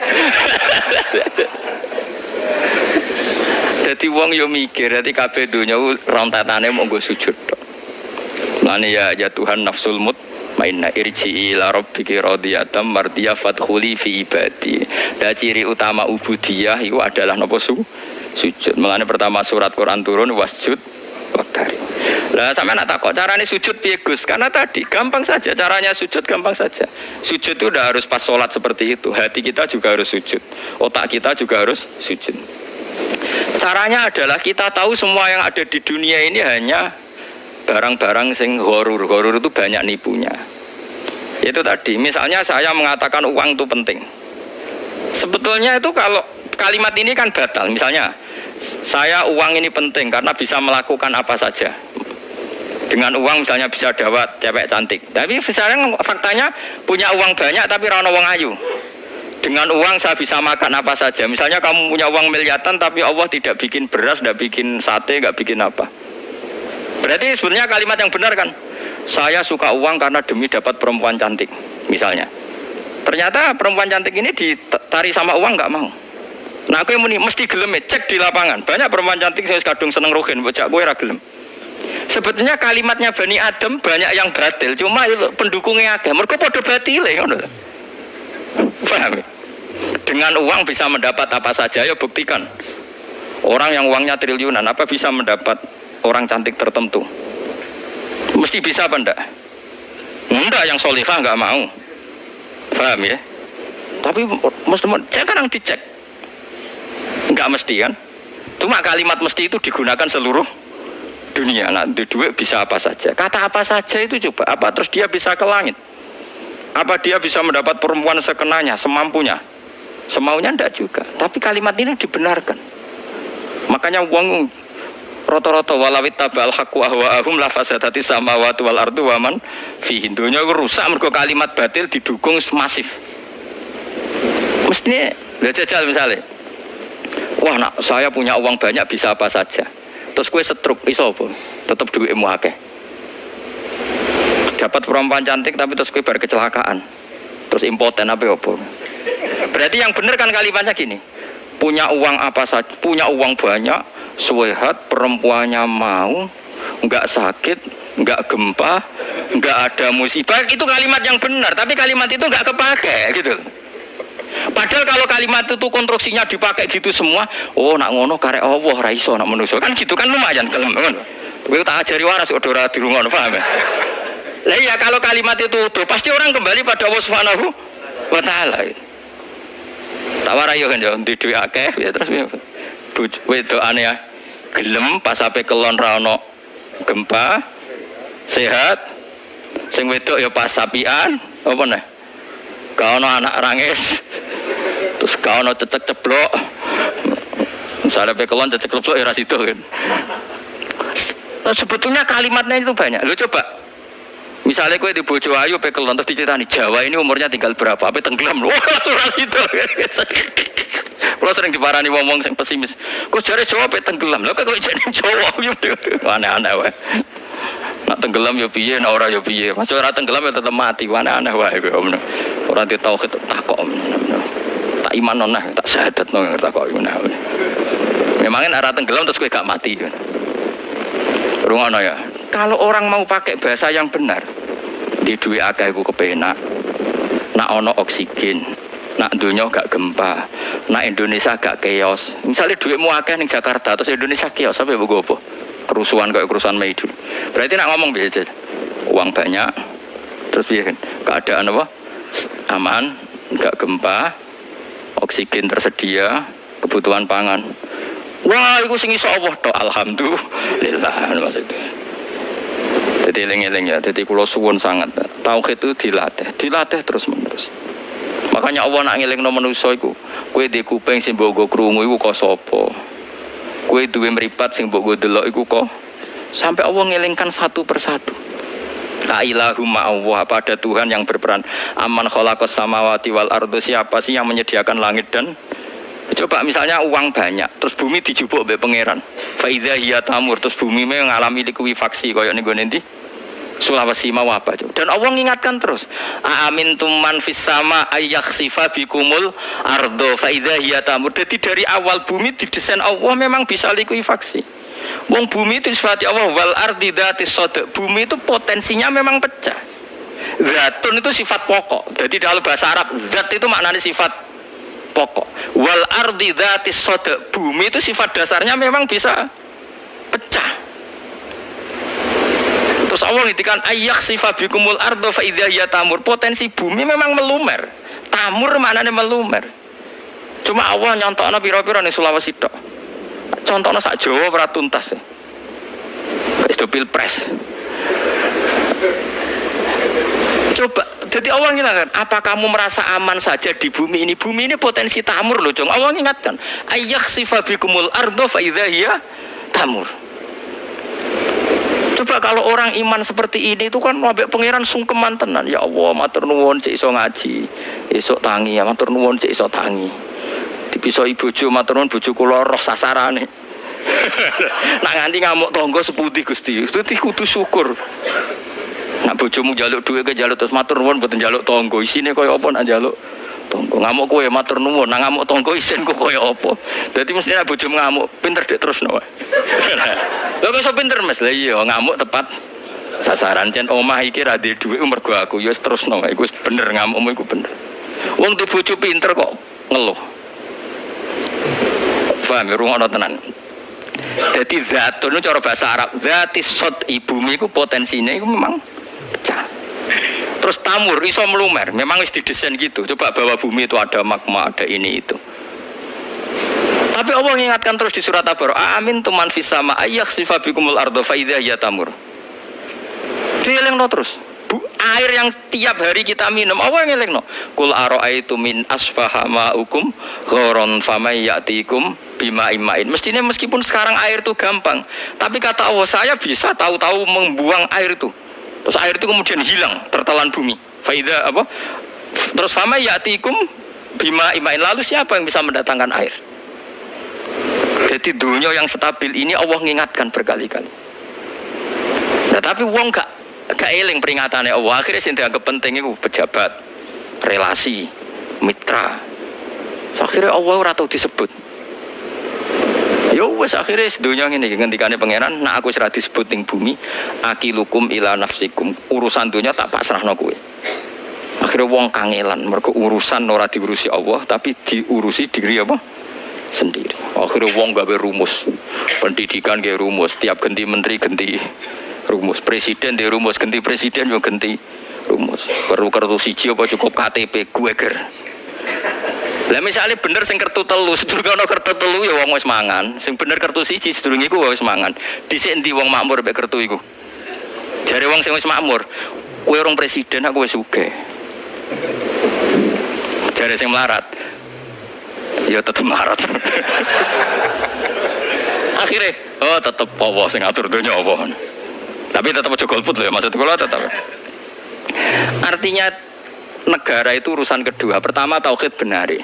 Dadi wong yo mikir, dadi kabeh donya rontatane monggo sujud tok. Lane ya Tuhan nafsul mut mainna irji ila rabbiki radiyatan mardiyah fadkhuli fi ibadi. Da ciri utama ubudiyah itu adalah napa sujud. Mulane pertama surat Quran turun wasjud waqtari. Lah sampean nak takok carane sujud piye Gus? Karena tadi gampang saja caranya sujud gampang saja. Sujud itu udah harus pas salat seperti itu. Hati kita juga harus sujud. Otak kita juga harus sujud. Caranya adalah kita tahu semua yang ada di dunia ini hanya barang-barang sing horor. Horor itu banyak nipunya. Itu tadi, misalnya saya mengatakan uang itu penting. Sebetulnya itu kalau kalimat ini kan batal. Misalnya, saya uang ini penting karena bisa melakukan apa saja. Dengan uang misalnya bisa dawat cewek cantik. Tapi misalnya faktanya punya uang banyak tapi rano wong ayu. Dengan uang saya bisa makan apa saja. Misalnya kamu punya uang miliaran tapi Allah tidak bikin beras, tidak bikin sate, tidak bikin apa. Berarti sebenarnya kalimat yang benar kan? Saya suka uang karena demi dapat perempuan cantik. Misalnya. Ternyata perempuan cantik ini ditari sama uang nggak mau. Nah aku yang muni mesti gelem cek di lapangan. Banyak perempuan cantik saya kadung seneng rohin, bocah gue ra gelem. Sebetulnya kalimatnya Bani Adam banyak yang batil, cuma itu pendukungnya agak. Mereka pada batil ya, paham? Dengan uang bisa mendapat apa saja, ya buktikan. Orang yang uangnya triliunan, apa bisa mendapat orang cantik tertentu? Mesti bisa apa enggak? Enggak, yang solihah enggak mau. Paham ya? Tapi mesti cek kan yang dicek. Enggak mesti kan? Cuma kalimat mesti itu digunakan seluruh dunia. Nah, duit bisa apa saja. Kata apa saja itu coba. Apa terus dia bisa ke langit? Apa dia bisa mendapat perempuan sekenanya, semampunya? Semaunya enggak juga. Tapi kalimat ini dibenarkan. Makanya uang rata-rata walawit tabal haqqu ahwa'ahum la fasadati samawati wal ardu wa man fihin. Dunia rusak mergo kalimat batil didukung masif. Mestinya jajal misalnya. Wah, nak saya punya uang banyak bisa apa saja. Terus kue setruk iso apa? Tetap duitmu akeh. Dapat perempuan cantik tapi terus kue berkecelakaan. Terus impoten apa? Berarti yang benar kan kalimatnya gini. Punya uang apa saja, punya uang banyak, sehat, perempuannya mau, enggak sakit, enggak gempa, enggak ada musibah. Itu kalimat yang benar, tapi kalimat itu enggak kepake gitu. Padahal kalau kalimat itu konstruksinya dipakai gitu semua, oh nak ngono karek Allah ra iso nak manusa. Kan gitu kan lumayan kelem kan. Kowe tak ajari waras kok ora dirungono, paham ya? Lah iya kalau kalimat itu utuh, pasti orang kembali pada Allah Subhanahu wa taala. Tak warai kan ya di dhuwit akeh ya terus wedokane ya gelem pas ape kelon ra ono gempa sehat. Sing wedok ya pas sapian apa neh? Gak ono anak rangis. Terus gak ono cecek ceblok. Misalnya pekelon cecek ceblok ya rasido kan. Nah, sebetulnya kalimatnya itu banyak. Lo coba. Misalnya kowe di bojo ayu pekelon terus diceritani Jawa ini umurnya tinggal berapa? Apa tenggelam lho. Wah, rasido. Kalau sering diparani wong-wong sing pesimis. Kok jare Jawa pe tenggelam. Lha kok jadi Jawa. Aneh-aneh wae. Nah, tenggelam ya piye, nek ora ya piye. Masuk ora tenggelam ya tetep mati. Aneh wae kowe omno. Ora di tauhid takok. Tak iman nonah, tak syahadat nang takok ngono. Memangnya ora tenggelam terus kowe gak mati. Rungono ya. Kalau orang mau pakai bahasa yang benar, di duwe akeh iku kepenak. Nak ono oksigen, nak donya gak gempa, nak Indonesia gak chaos. Misalnya duitmu akeh ning Jakarta terus Indonesia chaos, sampe mbok apa? Kerusuhan kayak kerusuhan Mei dulu. Berarti nak ngomong biasa, uang banyak, terus biar keadaan apa? Aman, gak gempa, oksigen tersedia, kebutuhan pangan. Wah, itu sing iso Allah tok, alhamdulillah maksudnya. Jadi eling-eling ya, jadi kula suwun sangat. Tauhid itu dilatih terus-menerus. Makanya Allah nak ngelingno manusa iku, kowe ndek kuping sing mbok go krungu iku kok sapa? Kowe duwe mripat sing mbok go delok iku kok sampai Allah ngelingkan satu persatu. La ilaha ma'allah, pada Tuhan yang berperan. Aman khalaqas samawati wal ardo, siapa sih yang menyediakan langit dan coba misalnya uang banyak, terus bumi dijupuk oleh pangeran. Faidha hiya tamur, terus bumi mengalami likuifaksi koyo ning gone ndi? Sulawesi mau apa coba. Dan Allah mengingatkan terus. Amin tuman fis sama ayakhsifa bikumul ardo faidha hiya tamur. Jadi dari awal bumi didesain Allah memang bisa likuifaksi. Wong bumi itu sifat Allah wal ardi dzatis sadq. Bumi itu potensinya memang pecah. Zatun itu sifat pokok. Jadi dalam bahasa Arab zat itu maknanya sifat pokok. Wal ardi dzatis sadq, bumi itu sifat dasarnya memang bisa pecah. Terus Allah ngintikan ayakhsifa bikumul ardo fa idza hiya tamur. Potensi bumi memang melumer. Tamur maknanya melumer. Cuma Allah nyontokno pira-pira ning Sulawesi tok. Contohnya sak Jawa ora tuntas. Wis do pilpres. Coba, jadi Allah ingatkan, apa kamu merasa aman saja di bumi ini? Bumi ini potensi tamur loh, Jong. Allah ingatkan, ayakhsifa bikumul ardo fa idza hiya tamur. Coba kalau orang iman seperti ini itu kan ambek pangeran sungkeman tenan. Ya Allah, matur nuwun cek iso ngaji, esuk tangi ya matur nuwun cek iso tangi. Dipisoi bojo matur nuwun bojo kula roh sasarane. Nak nganti ngamuk tangga seputih Gusti. Seputih kudu syukur. Nak bojomu njaluk dhuwit ke njaluk terus matur nuwun mboten njaluk tangga. Isine kaya apa nak njaluk tangga. Ngamuk kowe matur nuwun, nak ngamuk tangga isin kok kaya apa. Dadi mesti nak bojomu ngamuk pinter dik terusno wae. Lha kok iso pinter Mas? Lah iya ngamuk tepat sasaran. Jan omah iki ra duwe dhuwit mergo aku ya wis terusno wae. Iku wis bener ngamukmu iku bener. Wong di bojo pinter kok ngeluh. Paham ya rungono tenan. Jadi zatun itu cara bahasa Arab zatis sod bumi itu potensinya itu memang pecah. Terus tamur iso melumer, memang wis didesain gitu. Coba bahwa bumi itu ada magma, ada ini itu. Tapi Allah mengingatkan terus di surat At-Tabarok, amin tuman fis sama ayakhsifa bikumul ardo fa idza hiya tamur. Dielingno terus. Air yang tiap hari kita minum, Allah yang ngelingno. Qul ara'aitum min asfaha ma'ukum gharon famay ya'tikum bima imain. Mestinya meskipun sekarang air itu gampang, tapi kata Allah saya bisa tahu-tahu membuang air itu. Terus air itu kemudian hilang, tertelan bumi. Faida apa? Terus famay ya'tikum bima imain. Lalu siapa yang bisa mendatangkan air? Jadi dunia yang stabil ini Allah mengingatkan berkali-kali. Nah, tapi wong gak eling peringatannya Allah. Akhirnya sing dianggap penting itu pejabat, relasi, mitra. Akhirnya Allah ora tau disebut. Ya wis akhirnya sedunia ngene iki ngendikane pangeran, nak aku wis ra disebut ning bumi, akilukum ila nafsikum. Urusan dunia tak pasrahno kowe. Akhirnya wong kangelan mergo urusan ora diurusi Allah tapi diurusi diri apa? Sendiri. Akhirnya wong gawe rumus. Pendidikan gawe rumus, tiap ganti menteri ganti rumus, presiden di rumus, ganti presiden yo ganti rumus. Perlu kartu siji apa cukup KTP gue ger. Lah misalnya bener sing kartu telu, sedurunge ana kartu telu ya wong wis mangan. Sing bener kartu siji sedurunge iku wis mangan. Dhisik endi wong makmur mek kartu iku? Jare wong sing wis makmur, kowe urung presiden aku wis sugih. Jare sing melarat, ya tetep melarat. Akhirnya, oh tetep Allah sing ngatur donya apa. Tapi tetap aja golput loh ya, maksud kula tetap. Artinya negara itu urusan kedua. Pertama tauhid benari.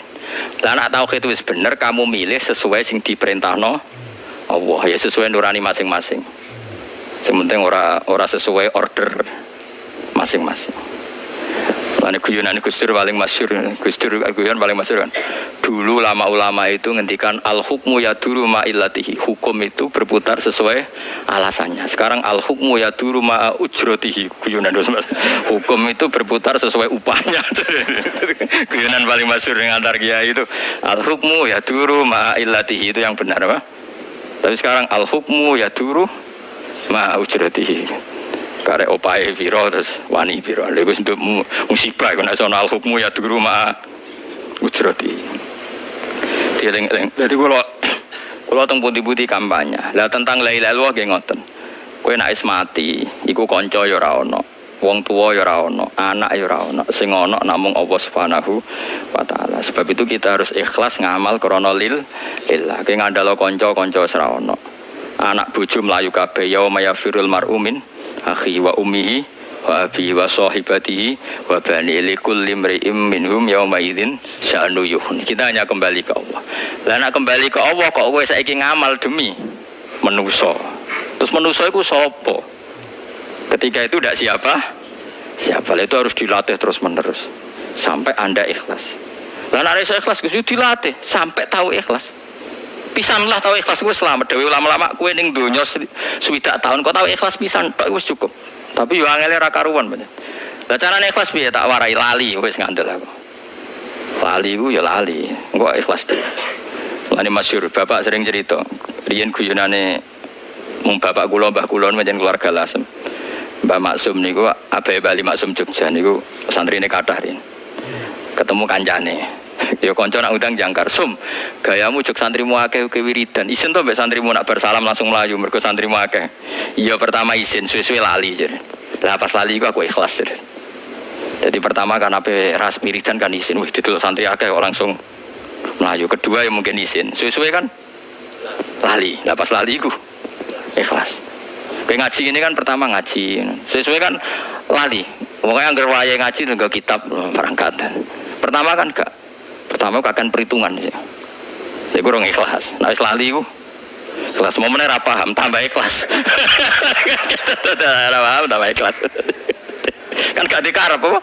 Lah nek tauhid itu bener, kamu milih sesuai sing diperintahno Allah ya, sesuai nurani masing-masing. Sementing ora sesuai order masing-masing. Lane guyonan Gus Dur paling masyhur, Gus Dur guyon paling masyhur kan. Dulu ulama itu ngendikan al hukmu yaduru ma illatihi. Hukum itu berputar sesuai alasannya. Sekarang al hukmu yaduru ma ujratihi. Guyonan Mas. Hukum itu berputar sesuai upahnya. Guyonan paling masyhur yang antar kiai itu al hukmu yaduru ma illatihi, itu yang benar apa? Tapi sekarang al hukmu yaduru ma ujratihi. Karek opae piro terus wani piro. Lha wis untuk musibah kok nasional hukmu ya dulu ma ujrati. Dieling-eling. Dadi kula teng pundi-pundi kampanye. Lah tentang la ilaha illallah nggih ngoten. Kowe nek wis mati, iku kanca ya ora ana. Wong tuwa ya ora ana, anak ya ora ana. Sing ana namung Allah Subhanahu wa taala. Sebab itu kita harus ikhlas ngamal krana lillah. Ki ngandalo kanca-kanca wis ora ana. Anak bojo mlayu kabeh yauma yafirul mar'u min akhi wa ummihi wa abi wa sahibatihi wa bani likulli imri'im minhum yauma idzin sya'nu yuhni. Kita hanya kembali ke Allah. Lah nek kembali ke Allah kok kowe saiki ngamal demi manusa. Terus manusa iku sapa? Ketika itu tidak siapa itu harus dilatih terus-menerus sampai Anda ikhlas. Lah nek iso ikhlas Gus dilatih sampai tahu ikhlas. Pisanlah tahu ikhlas gue selamat. Dewi ulama-ulama kue ning dunya swidak tahun kau tahu ikhlas pisan tok wis cukup. Tapi yo angele ra karuan banyak. Lah carane ikhlas piye tak warai lali wis ngandel aku. Lali ku ya lali. Engko ikhlas dhewe. Lane masyhur bapak sering cerita. Riyen guyonane mung bapak kula mbah kula menjen keluarga Lasem. Mbah Maksum niku abahe Bali Maksum Jogja niku santrine kathah riyen. Ketemu kancane. Ya kanca nak udang jangkar sum gayamu jek santrimu akeh ke wiridan isin to mbek santrimu nak bersalam langsung melayu mergo santrimu akeh iya pertama isin suwe-suwe lali jere lah pas lali iku aku ikhlas jere jadi pertama kan ape ras wiridan kan isin wih didelok santri akeh kok langsung melayu kedua ya mungkin isin suwe-suwe kan lali lah pas lali iku ikhlas ngaji ini kan pertama ngaji suwe-suwe kan lali pokoknya anggar wayahe ngaji nggo kitab perangkat pertama kan gak pertama akan perhitungan ya. Ya kurang ikhlas. Nah wis lali ku. Ikhlas momene ra paham tambah ikhlas. Ra paham tambah ikhlas. Kan gak dikarep apa?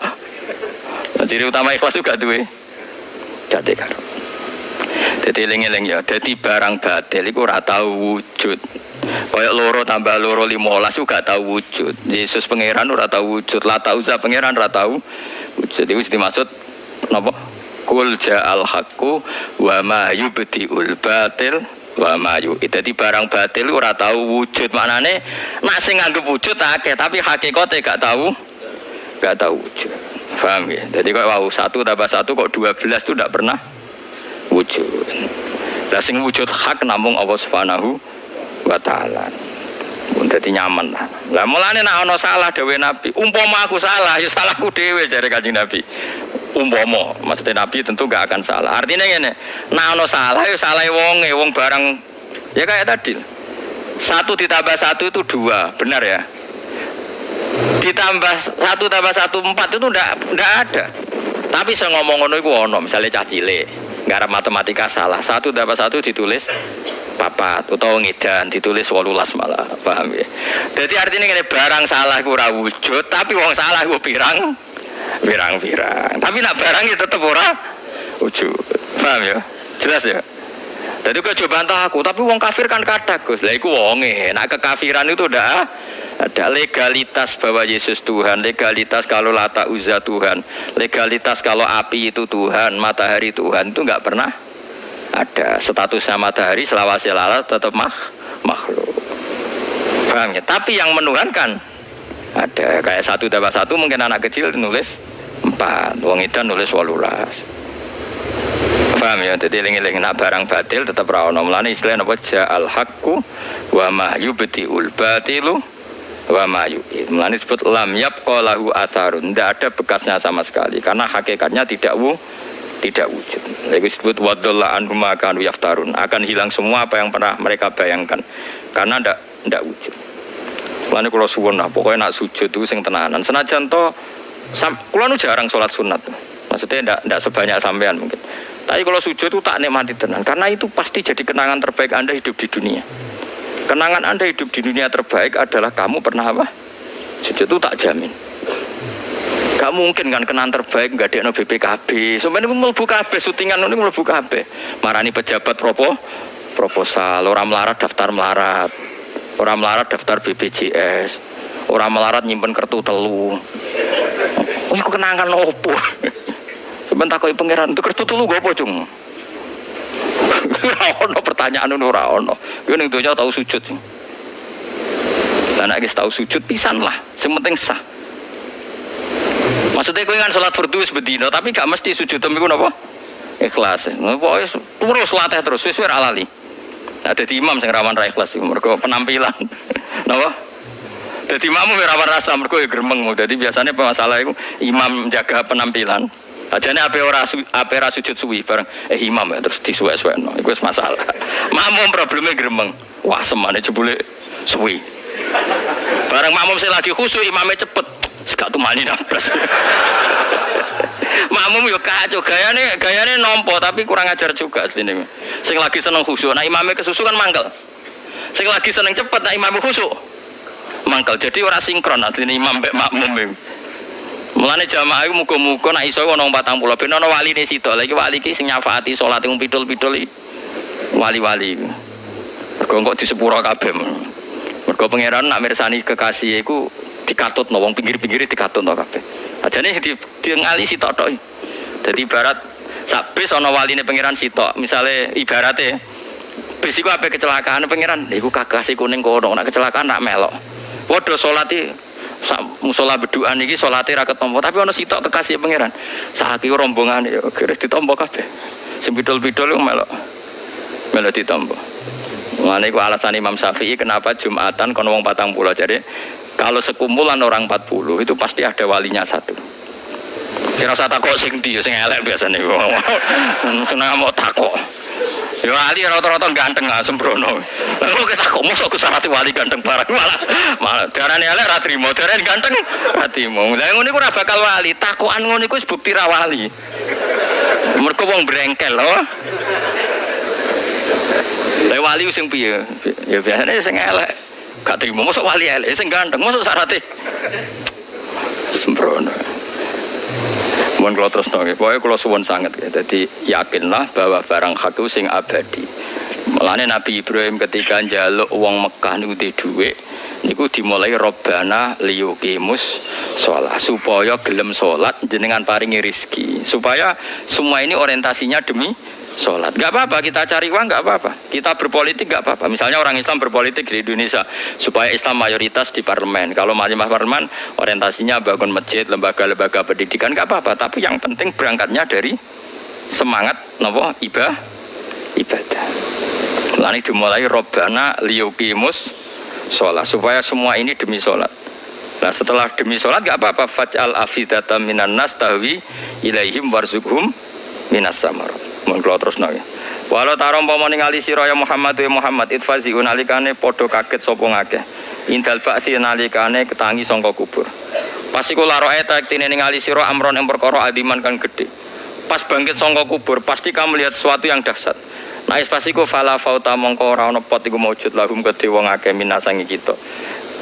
Ciri utama ikhlas juga duwe. Gak dikarep. Dadi eling-eling ya, dadi barang batil iku ora tau wujud. Kayak loro tambah loro 15 juga tau wujud. Yesus pangeran ora tau wujud, la tauza pangeran ora tau wujud. Iku dimaksud napa? Kul ja'al haqqu wa ma yubdi'ul batil wa ma yu'id. Dadi barang batil ora tau wujud. Maknane nek sing nganggep wujud akeh tapi hakikate gak tau wujud. Paham ya? Jadi kok wow 1 tambah 1 kok 12 itu tidak pernah wujud. Lah sing wujud hak namung Allah Subhanahu wa taala. Mun dadi nyaman lah. Lah mulane nek ana salah dawuh Nabi, umpama aku salah ya salahku dhewe jare Kanjeng Nabi. Umpama, maksudnya Nabi tentu gak akan salah. Artinya ngene, nek ana salah ya salah wong barang ya kayak tadi. 1 ditambah 1 itu 2, benar ya? Ditambah 1 tambah 1 4 itu ndak ada. Tapi saya ngomong ngono iku ono, misalnya cah cilik, garap matematika salah. 1 tambah 1 ditulis 4 utawa ngedan ditulis 18 malah, paham ya? Jadi artinya ngene, barang salah ku ora wujud, tapi wong salah ku pirang. Tapi nak barang itu tetap ora wujud. Paham ya? Jelas ya? Jadi kok coba bantah aku, tapi wong kafir kan kada Gus. Lah iku wonge, nak kekafiran itu udah ada legalitas bahwa Yesus Tuhan, legalitas kalau Lata Uzza Tuhan, legalitas kalau api itu Tuhan, matahari Tuhan itu enggak pernah ada. Statusnya matahari selawase lalat tetap makhluk. Paham ya? Tapi yang menuhankan ada, kayak 1 tambah 1 mungkin anak kecil nulis 4, wong edan nulis 18. Paham ya? Jadi eling-eling nak barang batil tetap ra ono. Mulane istilah napa ja'al haqqu wa ma yubtiul batilu wa ma yu'id. Mulane disebut lam yabqa lahu atharun. Tidak ada bekasnya sama sekali karena hakikatnya tidak wujud. Itu disebut wadalla anhum ma kanu yaftarun. Akan hilang semua apa yang pernah mereka bayangkan karena tidak wujud. Mulane kula suwun lah, pokoknya nak sujud itu sing tenanan. Senajan to kula nu jarang sholat sunat. Maksudnya ndak sebanyak sampean mungkin. Tapi kalau sujud itu tak nikmati tenan karena itu pasti jadi kenangan terbaik Anda hidup di dunia. Kenangan Anda hidup di dunia terbaik adalah kamu pernah apa? Sujud, itu tak jamin. Gak mungkin kan kenangan terbaik nggak ada BPKB. Sebenarnya mlebu kabeh syutingan ini mlebu kabeh. Marani pejabat proposal, orang melarat daftar melarat. Orang melarat daftar BPJS. Orang melarat nyimpen kartu telu. Oh, iku kenangan opo? Sebentar kau pangeran itu kartu telu gue apa cung? Ora ono pertanyaan ngono ora ono. Yo ning donya tau sujud. Lah nek wis tau sujud pisan lah, sing penting sah. Maksudnya kowe kan salat fardu wis bedino, tapi gak mesti sujud iku napa? Ikhlas. Pokoke terus latih terus wis ora lali. Nah dadi imam sing rawan ra ikhlas iku mergo penampilan. Napa? Dadi imam rawan rasa mergo ya gremeng. Dadi biasanya masalah iku imam jaga penampilan. Ajane ape ora sujud suwi bareng imam ya terus disuwek-suwekno. Iku wis masalah. Makmum probleme gremeng. Wah semane jebule suwi. Bareng makmum sing lagi khusyuk imame cepet. Gak tumani nabras. Makmum yo kacau gayane nompo tapi kurang ajar juga asline. Sing lagi seneng khusyuk, nah imame kesusu kan mangkel. Sing lagi seneng cepet, nah imame khusyuk mangkel. Jadi ora sinkron asline imam mek makmum iki. Mulane jamaah iku muga-muga nek iso ana 40 ben ana waline sida. Lah iki wali iki sing nyafaati salat wong pidul-pidul iki. Wali-wali. Mergo kok disepuro kabeh. Mergo pangeran nak mirsani kekasih iku dikatutno wong pinggir-pinggire dikatutno kabeh. Ajane diengali sitok tok. Dadi ibarat sak bis ana waline pangeran sitok. Misale ibarate bis iku ape kecelakaan pangeran, iku kekasih kuning kono nek kecelakaan rak melok. Padha salat sak musala bedukan iki salate ra ketompo tapi ana sitok kekasih pangeran. Saiki rombongan yo kira ditompo kabeh. Sing pidul-pidul yo melok ditompo. Mulane iku alasan Imam Syafi'i kenapa Jumatan kon wong 40. Jadi kalau sekumpulan orang 40 itu pasti ada walinya satu. Kira usah takok sing ndi sing elek biasane. Seneng mau takok. Ya wali rata-rata ganteng lah sembrono. Lalu kita kok mosok kusarati wali ganteng barang malah darane elek ra trimo, darane ganteng ra trimo. Lah ngono iku ora bakal wali, takokan ngono iku wis bukti ra wali. Mergo wong brengkel lho. Lah wali sing piye? Ya biasane sing elek. Gak trimo mosok wali elek, sing ganteng mosok sarate sembrono. Mohon kalau terus nongki, pokoknya kalau suwon sangat ya. Jadi yakinlah bahwa barang hak itu sing abadi. Mulane Nabi Ibrahim ketika njaluk wong Mekah niku di dhuwit, niku dimulai Robbana liyuqimus shalah supaya gelem salat jenengan paringi rezeki. Supaya semua ini orientasinya demi sholat. Gak apa-apa kita cari uang, gak apa-apa. Kita berpolitik gak apa-apa. Misalnya orang Islam berpolitik di Indonesia supaya Islam mayoritas di parlemen. Kalau mayoritas parlemen orientasinya bangun masjid, lembaga-lembaga pendidikan gak apa-apa. Tapi yang penting berangkatnya dari semangat nopo ibadah. Lalu dimulai Robbana liyuqimus sholat supaya semua ini demi sholat. Nah setelah demi sholat gak apa-apa. Faj'al afidata minan nas tahwi ilaihim warzuqhum minas samarat. Mun kula terusno ya. Walau tarom pomo ningali sira ya Muhammad itfazi unalikane padha kaget sapa ngakeh. Indal ba'si nalikane ketangi sangka kubur. Pas iku laroe ta tine ningali sira amron ing perkara adiman kan gedhe. Pas bangkit sangka kubur pasti kamu melihat sesuatu yang dahsyat. Nah pas iku fala fauta mongko ora ana pot iku maujud lahum kedhe wong akeh minasangi kita.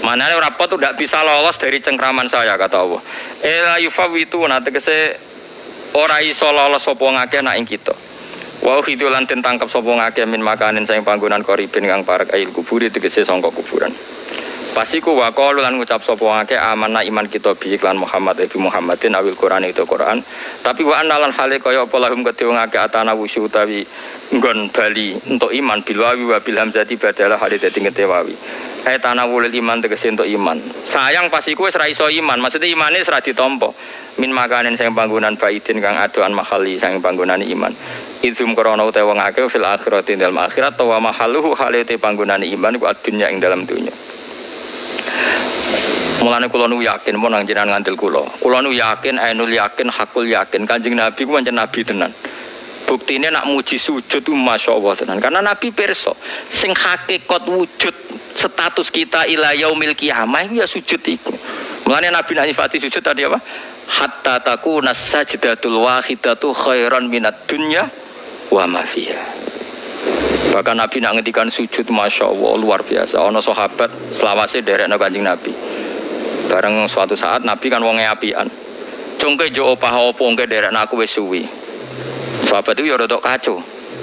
Manane ora pot ndak bisa lolos dari cengkraman saya kata Allah. La yufawitu tegese ora iso lolos sapa ngakeh nak ing kita. Wa khidulan den tangkep sapa ngakeh min makanin sing panggonan koribin kang parek ail kuburi tegese sangka kuburan. Pasiku wa qalu lan ngucap sapa ngakeh amanna iman kita bi iklan Muhammad Muhammadin awil Quran itu Quran. Tapi wa analan hale kaya apa lahum kedhe ngakeh atana wusyu utawi nggon bali untuk iman bil wawi wa bil hamzati badalah hale dadi ngetewawi. Tanawul iman tegese untuk iman. Sayang pasiku wis ra iso iman, maksudnya imane wis ra ditampa. Min makanin sing panggonan baidin kang adoan mahali sing panggonan iman. Izum krana utawa wong akeh fil akhirati dalam akhirat wa mahaluhu halate panggonan iman ku adunya ing dalam dunya. Mulane kula nu yakin mun nang jenengan ngandel kula. Kula nu yakin ainul yakin hakul yakin Kanjeng Nabi ku pancen nabi tenan. Buktine nak muji sujud itu masyaallah tenan. Karena Nabi pirsa sing hakikat wujud status kita ila yaumil qiyamah ya sujud iku. Mulane Nabi nyifati sujud tadi apa? Hatta takuna sajdatul wahidatu khairan minad dunya wa ma fiha. Bahkan Nabi nak ngendikan sujud Masya Allah luar biasa. Ono sahabat selawase derekno Kanjeng Nabi. Bareng suatu saat Nabi kan wonge apian. Cungke jo opah opo ngke derekno aku wis suwi. Sahabat itu ya rada kacau.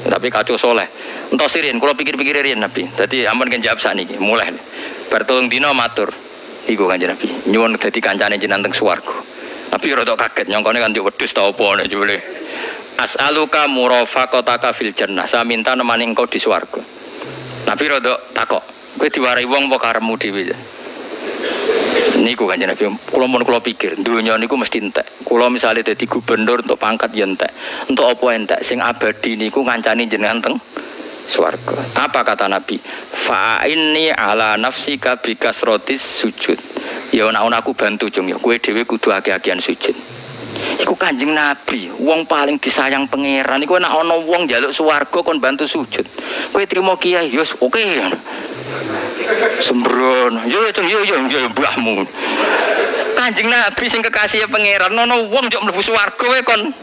Tapi kacau soleh. Entah sirin, kalau pikir-pikir riyen Nabi. Dadi ampun kan jawab sakniki, mulai. Bar 3 dina matur. Iku Kanjeng Nabi. Nyuwun dadi kancane jenengan teng swarga. Nabi rada kaget nyongkone kan yo wedhus ta opo nek jebule. As'aluka murafaqataka fil jannah. Saya minta nemani engkau di swarga. Nabi rada takok, kowe diwarai wong apa karepmu dhewe? Niku Kanjeng Nabi, kula pikir, dunya niku mesti entek. Kula misale dadi gubernur untuk pangkat ya entek. Untuk apa entek? Sing abadi niku ngancani jenengan teng swarga. Apa kata Nabi? Fa inni ala nafsika bikasrotis sujud. Ya ana aku bantu jong ya, kowe dhewe kudu akeh-akehan sujud. Iku Kanjeng Nabi, wong paling disayang pangeran. Iku nek ana wong njaluk swarga kon bantu sujud. Kowe trimo kiai, yo oke. Sembrono. Yo mbahmu. Kanjeng Nabi sing kekasih pangeran, ana wong njok mlebu swarga kowe kon.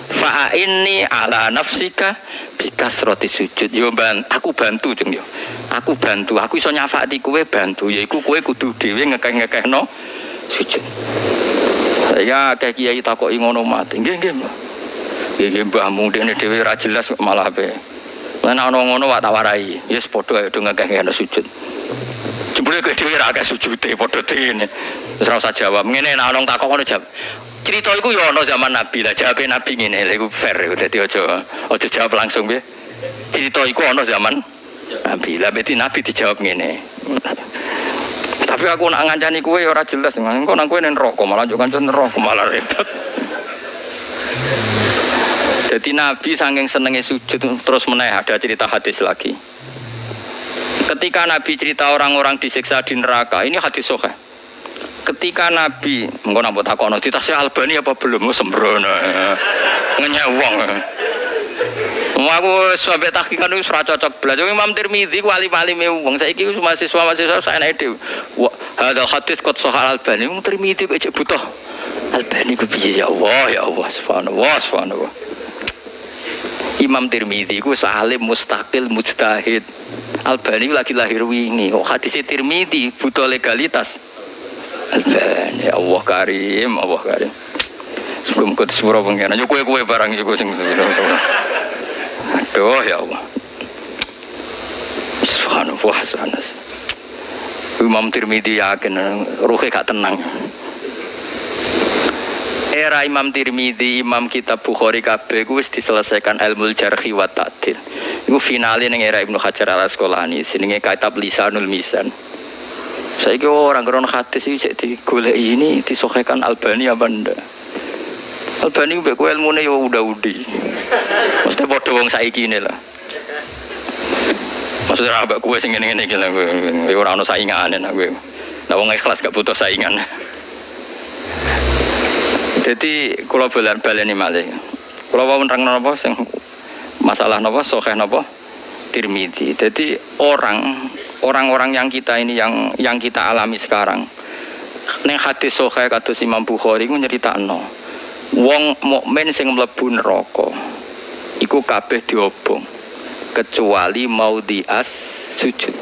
Fa inni ala nafsika bikasrati sujud. Yo aku bantu jeng yo. Aku bantu, aku iso nyafati kowe bantu, yaiku kowe kudu dhewe ngekeh-ngekehno sujud. Saya kayak kiai takoki ngono mati. Nggih. Nggih mbahmu dene dhewe ra jelas malah ape. Lan ana ngono wak tak warai. Wis padha ae do ngekeh-ngekehno sujud. Jebule kowe dhewe ra akeh sujude padha dene. Wis ora usah jawab. Ngene nek ana takok ngono jawab. Cerita iku ya ana zaman Nabi lah, jawabe Nabi ngene, lha iku fair dadi aja jawab langsung piye. Cerita iku ana zaman Nabi. Lah berarti Nabi dijawab ngene. Tapi aku nak ngancani kowe ya ora jelas, engko nang kowe nen neraka malah njuk kancan neraka malah repot. Jadi Nabi saking senenge sujud terus meneh ada cerita hadis lagi. Ketika Nabi cerita orang-orang disiksa di neraka, ini hadis sahih. Ketika Nabi, engko napa takono ditasih Albani apa belum sembrono. Ngenyewong. Aku sampai tahqiqan wis ora cocok blas. Imam Tirmidzi ku alim-alime wong saiki mahasiswa saenake dhewe. Hadal hadis qad sahal Albani. Imam Tirmidzi kok cek butuh. Albani ku piye ya Allah subhanallah. Imam Tirmidzi ku salim mustaqil mujtahid. Albani lagi lahir wingi. Oh hadis Tirmidzi butuh legalitas. Albani Allah karim. Sebelum kau disepuro pengen, ayo kue barang itu sing. Aduh ya Allah. Subhanallah. Imam Tirmidzi yakin ruhe gak tenang. Era Imam Tirmidzi, Imam Kitab Bukhari kabeh ku wis diselesaikan ilmu jarhi wa ta'dil. Iku finale ning era Ibnu Hajar Al-Asqalani, jenenge Kitab Lisanul Mizan. Saiki orang krono hadis iki cek digoleki ini disahihkan Albani apa ndak? Albani mbek kowe ilmune ya udah-udi. Mesti padha wong saiki ne lah. Maksudnya mbak kowe sing ngene-ngene iki lah kowe. Ora ono saingane nak kowe. Lah wong ikhlas gak butuh saingan. Jadi kula baleni malih. Kula wau nerangno napa sing masalah napa sahih napa Tirmidzi. Jadi orang-orang yang kita ini yang kita alami sekarang. Ning hadis sahih kados Imam Bukhari ku nyeritakno wong mukmin sing mlebu neraka iku kabeh diobong kecuali maudhi'as sujud.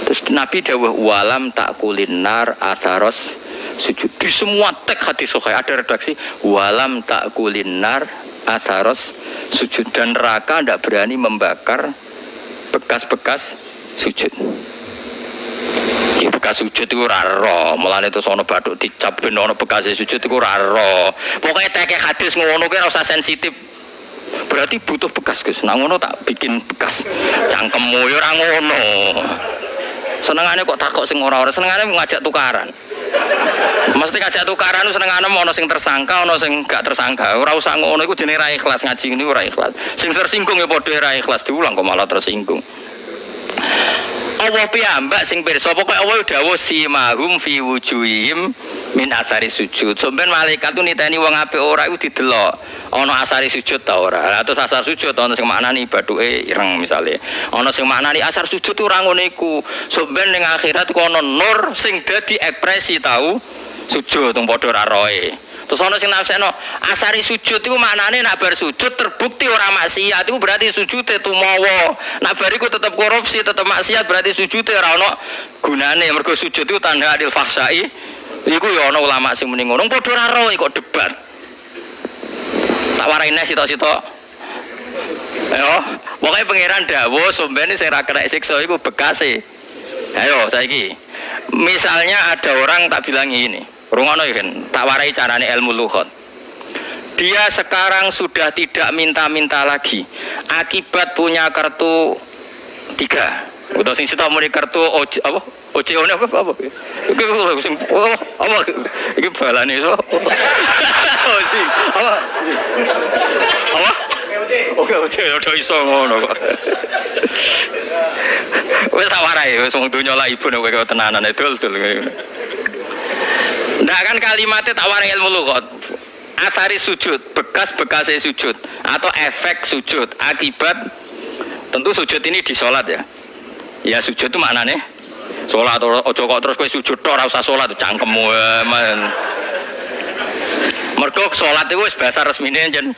Terus Nabi dawuh walam takulin nar atharos sujud. Di semua teks hadis sahih ada redaksi walam takulin nar atharos sujud, dan neraka ndak berani membakar bekas-bekas sujud. Ya bekas sujud itu raro, mulane itu sono bathuk dicap ben ono bekas sujud itu raro. Pokoknya teke hadis ngono ki ora usah sensitif. Berarti butuh bekas Gus. Nang ngono tak bikin bekas cangkemmu ya ora ngono. Senengane kok takok sing ora-ora, senengane ngajak tukaran. Mesti ngajak tukaran senengane ono sing tersangka, ono sing gak tersangka. Ora usah ngono iku jenenge ra ikhlas, ngaji ngene ora ikhlas. Sing tersinggung ya padha ra ikhlas, diulang kok malah tersinggung. Allah piyambak sing pirsa pokoke Allah dawuh simahum fi wujuhihim min asari sujud. Sampeyan malaikat ku niteni wong apik ora iku didelok ana asari sujud ta ora. Lah terus asar sujud ana sing maknani bathuke ireng misale. Ana sing maknani asar sujud ora ngono iku. Sampeyan ning akhirat ku ana nur sing dadi ekspresi tau sujud teng padha ra roe. Terus ana sing nafsirno asari sujud iku maknane nak bar sujud terbukti ora maksiat iku berarti sujude tumawa. Nak bar iku tetep korupsi, tetep maksiat berarti sujude ora ana gunane. Mergo sujud iku tanda adil fahsyai. Iku ya ana ulama sing muni ngono. Padha ora ro kok debat. Tak waraine sitok-sitok. Ayo, pokoke pangeran dawuh sombene sing ra kena siksa iku bekase. Ayo saiki. Misalnya ada orang tak bilang ini, rungono kan, tak warai carane ilmu lughat. Dia sekarang sudah tidak minta-minta lagi. Akibat punya kartu 3. Udah sing sitok muni kartu apa? OCO ne apa? Iki sing apa? Iki balane iso. Oh sih. Apa? Apa? Oke, udah iso ngono kok. Wis tak warai, wis wong donya lah ibu nek kowe tenanan dul-dul. Ndak kan kalimatnya tak warai ilmu lughat. Athari sujud, bekas-bekasnya sujud atau efek sujud, akibat tentu sujud ini di sholat ya. Ya sujud itu maknanya sholat, ojo kok terus kowe sujud tok ora usah sholat cangkemmu men. Mergo sholat itu wis bahasa resmine jen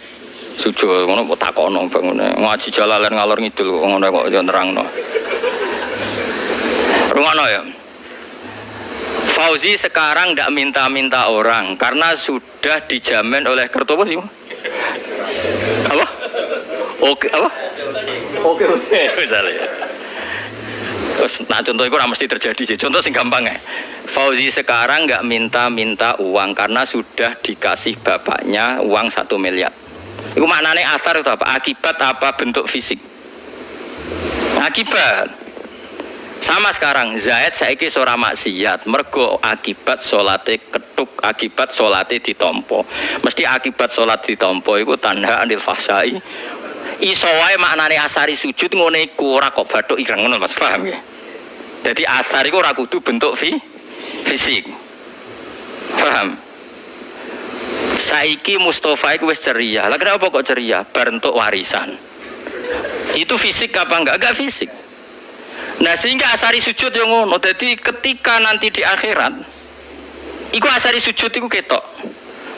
sujud ngono kok takono bangun ngaji jalalan ngalor ngidul ngono kok yo nerangno. Rungono ya. Fauzi sekarang tidak minta-minta orang karena sudah dijamin oleh kartu apa sih? Apa? Oke apa? Oke misalnya. Terus nah contoh itu mesti terjadi sih. Contoh sing gampang ya. Fauzi sekarang nggak minta-minta uang karena sudah dikasih bapaknya uang 1 miliar. Itu maknanya asar itu apa? Akibat apa bentuk fisik? Akibat. Sama sekarang Zaid saiki ora maksiat mergo akibat salate ketuk, akibat salate ditampa. Mesti akibat salat ditampa iku tanda anil fahsyai. Iso wae maknane asari sujud ngene iku ora kok bathuk ireng ngono Mas, paham ya? Jadi asar iku ora kudu bentuk fisik. Paham? Saiki Mustofa iku wis ceria. Lah kenapa kok ceria? Bar entuk warisan. Itu fisik apa enggak? Enggak fisik. Nah sehingga asari sujud yang ngono. Jadi ketika nanti di akhirat iku asari sujud iku ketok.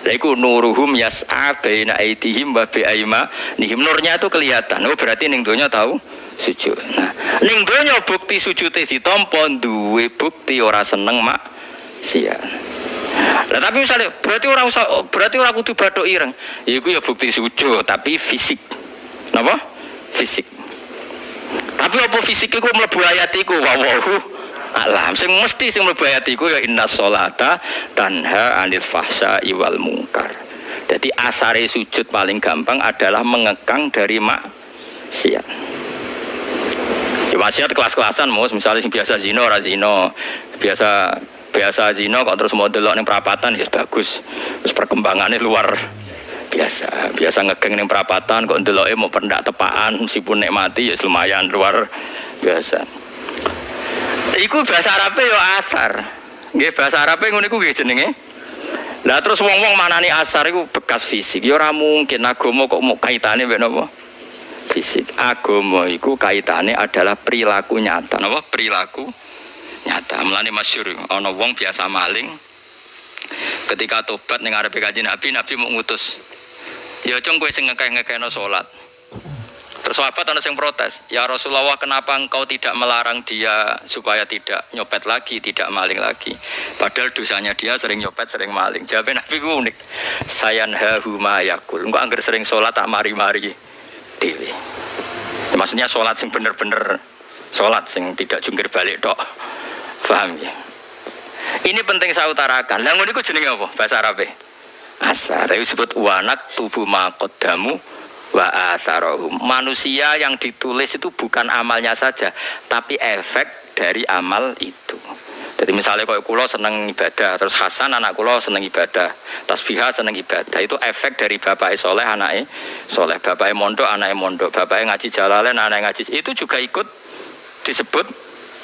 Lah iku nuruhum yas'a baina aitihim wa bi aimanihim. Nurnya itu kelihatan. Oh berarti ning donya tahu sujud. Nah, ning donya bukti sujude ditampa duwe bukti ora seneng maksiat. Lah tapi misalnya berarti ora kudu bathuk ireng. Iku ya bukti sujud tapi fisik. Napa? Fisik. Tapi apa fisik iku mlebu ayat iku wallahu alam. Sing mesti sing mlebu ayat iku ya innas sholata tanha 'anil fahsya'i wal munkar. Jadi asare sujud paling gampang adalah mengekang dari maksiat. Ya maksiat kelas-kelasan Mus, misalnya sing biasa zina ora zina. Biasa zina kok terus mau delok ning perapatan ya bagus. Terus perkembangannya luar biasa ngegeng ning perapatan kok ndeloke mau pendak tepaan meskipun nek mati ya lumayan luar biasa. Iku bahasa Arabe ya asar. Nggih bahasa Arabe ngono iku nggih jenenge. Lah terus wong-wong manani asar iku bekas fisik. Ya ora mungkin agama kok mau kaitane mbek napa? Fisik. Agama iku kaitane adalah perilaku nyata. Napa? Perilaku nyata. Mulane masyhur ana wong biasa maling ketika tobat ning ngarepe Kanjeng Nabi mau ngutus ya cung kowe sing ngekeh-ngekehno salat. Terus sahabat ana sing protes, "Ya Rasulullah, kenapa engkau tidak melarang dia supaya tidak nyopet lagi, tidak maling lagi? Padahal dosanya dia sering nyopet, sering maling." Jawab Nabi ku unik. "Sayanhahu ma yaqul." Engko anggere sering salat tak mari-mari dhewe. Maksudnya salat sing bener-bener salat sing tidak jungkir balik tok. Paham ya? Ini penting saya utarakan. Lah ngono iku jenenge apa bahasa Arabe? Asar. Itu disebut wanak tubuh maqaddamu wa atharahum. Manusia yang ditulis itu bukan amalnya saja, tapi efek dari amal itu. Jadi misalnya kalau kula seneng ibadah, terus Hasan anak kula seneng ibadah, Tasbihah seneng ibadah, itu efek dari bapake soleh, anake soleh, bapake mondok, anake mondok, bapake ngaji Jalalain, anake ngaji. Itu juga ikut disebut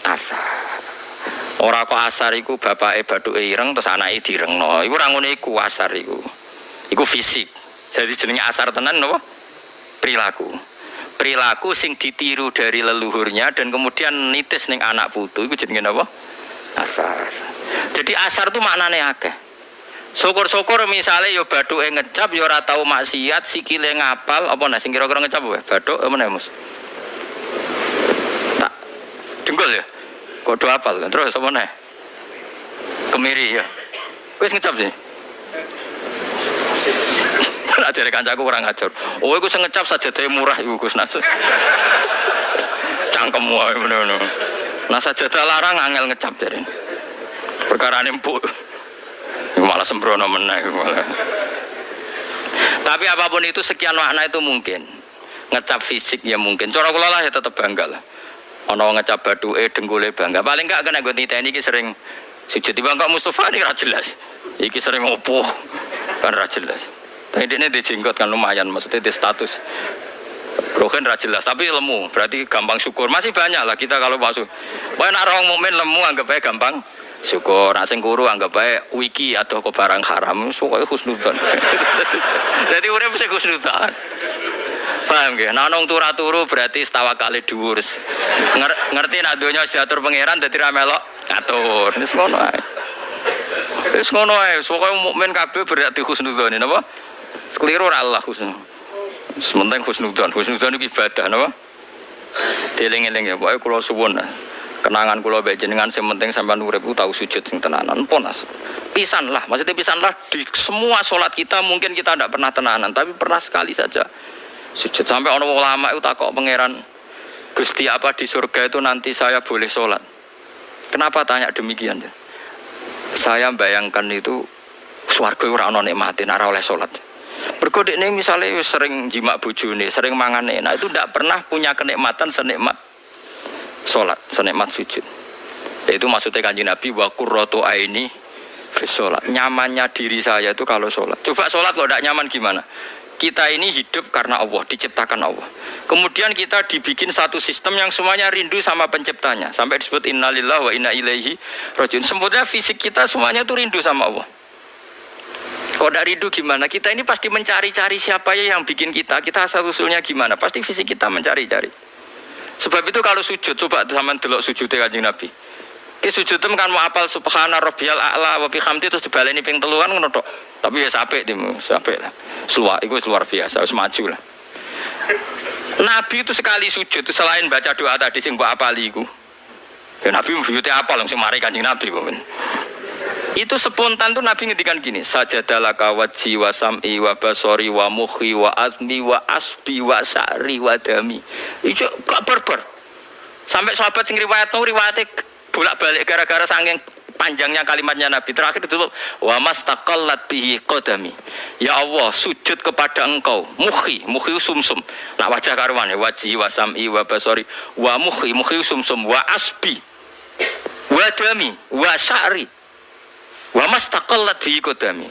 asar. Ora kok asar iku bapake bathuke ireng terus anake direngno. Iku ora ngono iku asar iku. Iku fisik. Jadi jenenge asar tenan napa? Perilaku. Perilaku sing ditiru dari leluhurnya dan kemudian nitis ning anak putu iku jenenge napa? Asar. Jadi asar itu maknane akeh. Syukur-syukur misalnya yo bathuke ngecap yo ora tau maksiat, sikile ngapal apa nah sing kira-kira ngecap wae. Bathuk apa meneh Mus? Tak dengkul ya. Kok do apal kan terus apa meneh? Kemiri ya. Wis ngecap sih. Nek jare kancaku kurang ajar. Oh iku sing ngecap sajadahe murah iku Gus Nas. Cangkem wae ngono. Nah sajadah larang angel ngecap jare. Perkarane empuk. Malah sembrono meneh malah. Tapi apapun itu sekian makna itu mungkin. Ngecap fisik ya mungkin. Cara kula lah ya tetep bangga lah. Ana ngecap bathuke dengkule bangga. Paling enggak kena nggo niteni iki sering sujud tiba kok Mustofa iki ora jelas. Iki sering opo kan ora jelas. Tapi ini dijenggot kan lumayan, maksudnya di status rohen ora jelas, tapi lemu, berarti gampang syukur. Masih banyak lah kita kalau masuk. Banyak orang mukmin lemu anggap aja gampang syukur. Nak sing kuru anggap aja wiki atau ke barang haram, pokoknya husnudzon. Jadi urip mesti husnudzon. Paham nggih? Nah nang turu berarti tawakale dhuwur. Ngerti nek donya diatur pangeran dadi ra melok ngatur. Wis ngono ae. Wis ngono ae, pokoke mukmin kabeh berarti husnudzon napa? Sekeliru Allah husnul. Sementing husnudzon itu ibadah napa? Dieling-eling ya, pokoke kula suwun. Kenangan kula mbek jenengan sing penting sampean urip ku tau sujud sing tenanan pun as. Pisan lah, maksudnya pisan lah di semua salat kita mungkin kita tidak pernah tenanan, tapi pernah sekali saja sujud. Sampai ana ulama itu takok pangeran, Gusti apa di surga itu nanti saya boleh salat? Kenapa tanya demikian? Saya bayangkan itu swarga ora ana nikmate nek ora oleh salat. Mergo dekne misale sering jimak bojone, sering mangan enak itu ndak pernah punya kenikmatan senikmat salat, senikmat sujud. Itu maksudnya Kanjeng Nabi wa qurratu aini fi salat. Nyamannya diri saya itu kalau salat. Coba salat kok ndak nyaman gimana? Kita ini hidup karena Allah, diciptakan Allah. Kemudian kita dibikin satu sistem yang semuanya rindu sama penciptanya. Sampai disebut innalillahi wa inna ilaihi rajiun. Sebetulnya fisik kita semuanya itu rindu sama Allah. Kalau tidak rindu gimana? Kita ini pasti mencari-cari siapa ya yang bikin kita. Kita asal-usulnya gimana? Pasti fisik kita mencari-cari. Sebab itu kalau sujud, coba zaman delok sujudnya Kanjeng Nabi. Ki sujud tem kan mau apal subhana rabbiyal a'la wa bihamdi terus dibaleni ping 3 kan ngono tok. Tapi ya apik timu, apik lah. Iku luar biasa, wis maju lah. Nabi itu sekali sujud itu selain baca doa tadi sing mbok apali iku. Ya Nabi mbuyute apal langsung mari Kanjeng Nabi kok. Itu spontan tuh Nabi ngendikan gini, sajadalaka wajhi wa sam'i wa basori wa mukhi wa azmi wa asbi wa sa'ri wa dami. Itu gak berber. Sampai sahabat sing riwayate bolak-balik gara-gara saking panjangnya kalimatnya Nabi. Terakhir itu wa mastaqallat bihi qadami. Ya Allah, sujud kepada Engkau. Mukhi sumsum. Nak wajah karuan ya wajhi wa sam'i wa basori wa mukhi sumsum wa asbi wa dami wa sa'ri wa mastaqallat bihi qadami.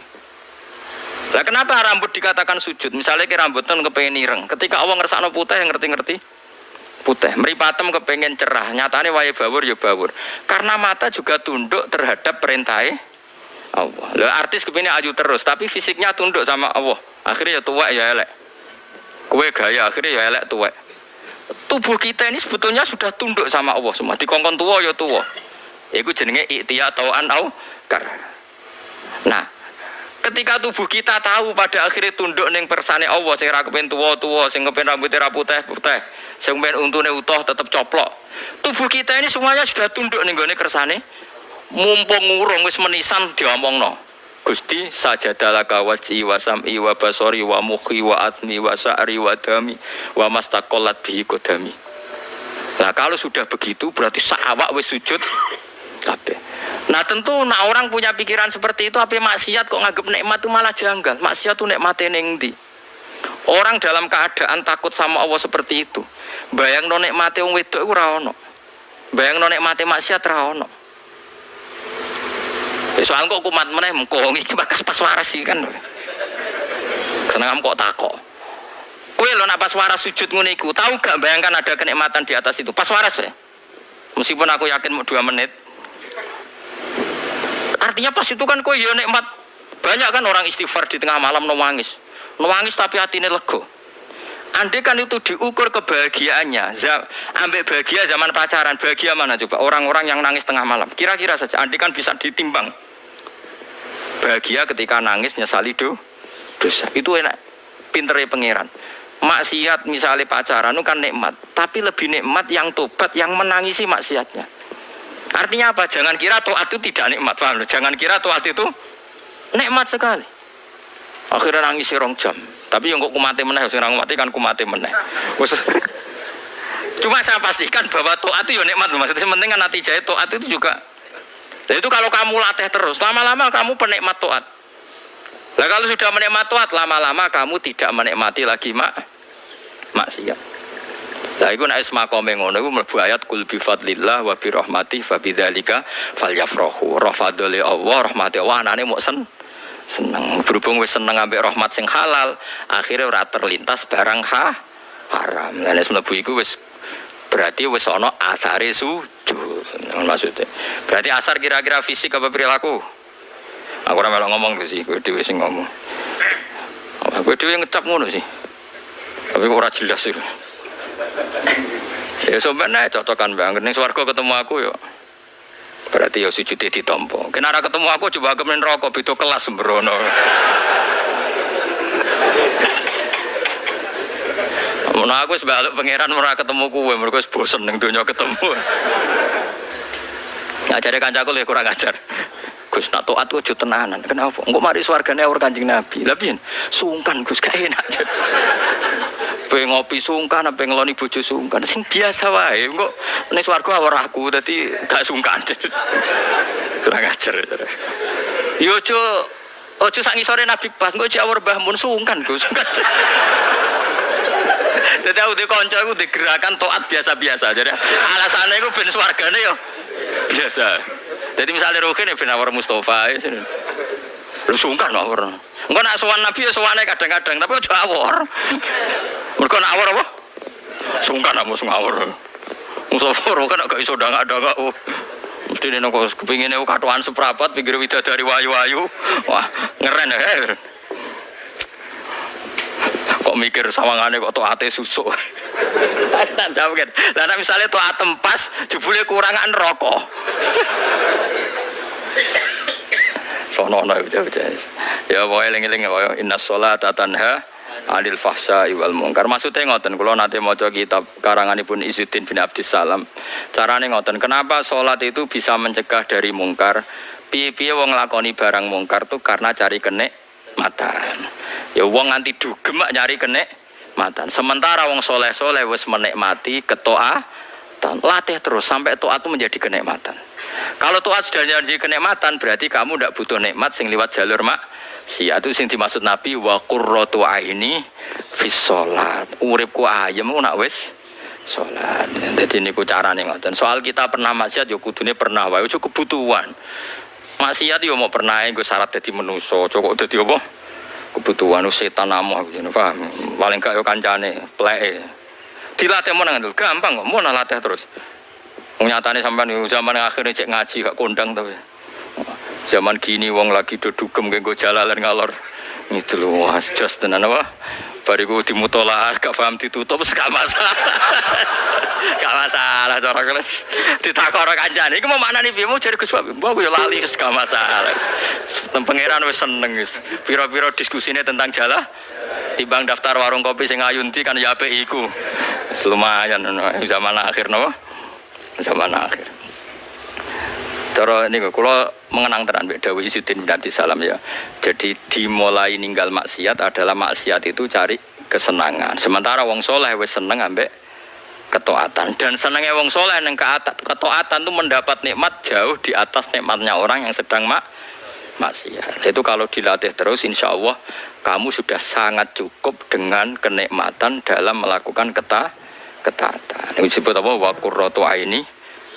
Lah kenapa rambut dikatakan sujud? Misalnya ke rambutan kepengen ireng, ketika Allah ngersakno putih yang ngerti-ngerti putih, meripatem kepengen cerah, nyatane wae bawur ya bawur. Karena mata juga tunduk terhadap perintah Allah. Lah artis kepengin ayu terus, tapi fisiknya tunduk sama Allah. Akhirnya ya tuwek ya elek. Kowe gaya akhirnya ya elek tuwek. Tubuh kita ini sebetulnya sudah tunduk sama Allah semua. Dikongkon tuwa ya tuwa. Iku jenenge iktiya tau'an au kar. Nah, ketika tubuh kita tahu pada akhirnya tunduk ning persane Allah, sing ra kepen tuwa-tuwa, sing kepen rambutnya ra putih-putih, sing kepen untune utuh tetep coplok. Tubuh kita ini semuanya sudah tunduk ning gone kersane. Mumpung ngurung wis menisan diomongno. Gusti sajadalaka wajhi wa sam'i wa basori wa mukhi wa atmi wa sa'ri wa dami wa mastaqallat bihi qadami. Nah, kalau sudah begitu berarti saawak wis sujud kabeh. Nah tentu nah orang punya pikiran seperti itu, apa maksiat kok nganggep nikmat itu malah janggal. Maksiat itu nikmate ning ndi? Orang dalam keadaan takut sama Allah seperti itu. Bayangno nikmate wong wedok iku ora ono. Bayangno nikmate maksiat ora ono. Soal kok kumat meneh mengko iki bakas pas waras iki kan. Seneng kok takok. Kowe lho nak pas waras sujud ngene iku, tahu gak bayangkan ada kenikmatan di atas itu? Pas waras ya. Meskipun aku yakin mau 2 menit. Artinya pas itu kan kok ya nikmat. Banyak kan orang istighfar di tengah malam nangis. Nangis tapi hatine lega. Andai kan itu diukur kebahagiaannya, ambek bahagia zaman pacaran, bahagia mana coba? Orang-orang yang nangis tengah malam. Kira-kira saja andai kan bisa ditimbang. bahagia ketika nangis nyesali dosa. Itu enak, pintere pangeran. Maksiat misalnya pacaran itu kan nikmat, tapi lebih nikmat yang tobat, yang menangisi maksiatnya. Artinya apa? Jangan kira taat itu tidak nikmat, paham? Jangan kira taat itu nikmat sekali. Akhirnya nangis 2 jam, tapi yang kok kumate meneh, sing mati kan kumate meneh. Cuma saya pastikan bahwa taat itu ya nikmat, maksudnya penting kan natijah taat itu juga. Dan itu kalau kamu latih terus, lama-lama kamu penikmat taat. Nah kalau sudah menikmati taat, lama-lama kamu tidak menikmati lagi maksiat. Lah iku nek ismaqome ngono iku mlebu ayat kul bi fadlillah wa bi rahmati fa bidzalika falyafrahu. Rafadhole Allah, rahmate Allah anane mok seneng. Berhubung wis seneng ambek rahmat sing halal, akhirnya ora terlintas barang haram. Lah nek mlebu iku wis berarti wis ana asare sujud. Maksudnya. Berarti asar kira-kira fisik apa perilaku? Aku ora melok ngomong sih, kowe dhewe sing ngomong. Kowe dhewe ngecap ngono sih. Tapi kok ora jelas sih. Ya sebenarnya cocokan banget ning swarga ketemu aku yo. Berarti yo sujude ditampa. Kena ora ketemu aku coba kemen rokok beda kelas sembrono. Mun aku wis balik pangeran ora ketemu kowe, mergo wis bosen ning donya ketemu. Ngajare kancaku lho kurang ajar. Gus nak taat ojo tenanan. Kenapa? Engko mari swargane awur Kanjeng Nabi. Lah piye? Sungkan Gus gak enak. Pengen ngopi sungkan, pengen ngeloni bojo sungkan. Sing biasa wae. Engko ning swarga awur aku dadi gak sungkan. Kurang ajar. Yo ojo sak ngisore Nabi pas engko jek awur Mbah Mun sungkan Gus. Dadi aku de kanca aku digerakan taat biasa-biasa. Jadi alasane iku ben swargane yo biasa. Jadi misalnya Ruhin ya benar Mustafa ya, lu sungkan awor. Engkau nak sowan Nabi ya sowannya kadang-kadang, tapi ojo awor. Mereka nak awor apa? Sungkan apa sungawor. Mustafa Ruhin agak iso dangak-dangak. Mesti dia nongko kepingin katuan seprapat, pikir widadari wayu-wayu. Wah ngeren ya. Kok mikir sawangane kok toate susuk. Tak jawab kan. Lah misalnya toat tempas, jebule kurangan rokok. Sono ya wae eling-eling wae innas sholata tanha 'anil fahsya'i wal munkar. Maksude ngoten kula nate maca kitab karanganipun Izzuddin bin Abdissalam. Carane ngoten, kenapa salat itu bisa mencegah dari mungkar? Piye-piye wong nglakoni barang mungkar tuh karena cari kenikmatan. Ya wong nganti dugem nyari kenikmatan. Sementara wong soleh-soleh wis menikmati ketaatan, latih terus sampai taat itu menjadi kenikmatan. Kalau taat sudah jadi kenikmatan, berarti kamu tidak butuh nikmat sing liwat jalur maksiat. Itu sing dimaksud Nabi wa qurratu aini fis shalat. Uripku ayem nak wis salat. Dadi niku carane ngoten. Soal kita pernah maksiat yo kudune pernah wae, ojo kebutuhan. Maksiat yo mau pernah nggo syarat dadi manusa, kok dadi apa? Kebutuhan setan amoh aku jenenge paham. Paling gak yo kancane pleke. Dilatih menang itu gampang kok, mau latih terus. Nyatane sampean zaman akhirnya cek ngaji gak kondang tapi. Zaman gini wong lagi dudugem nggo jalalan ngalor. Itu lho just tenan apa? Bariku dimutolaah gak paham ditutup gak masalah. Gak masalah cara keles. Ditakok kancane iki mau maknane piye mau jare Gus Mbok aku ya lali gak masalah. Pangeran wis seneng wis. Pira-pira diskusine tentang jala timbang daftar warung kopi sing ayunti kan ya apik iku. Lumayan zaman akhir napa? Zaman akhir. Cara niku kula mengenang tenan mbek dawuh Izzuddin bin Abdissalam ya. Jadi dimulai ninggal maksiat adalah maksiat itu cari kesenangan. Sementara wong soleh wis seneng ambek ketaatan. Dan senenge wong soleh nang ketaatan itu mendapat nikmat jauh di atas nikmatnya orang yang sedang maksiat. Itu kalau dilatih terus insya Allah kamu sudah sangat cukup dengan kenikmatan dalam melakukan ketaatan. Ini disebut apa? Wa qurratu aini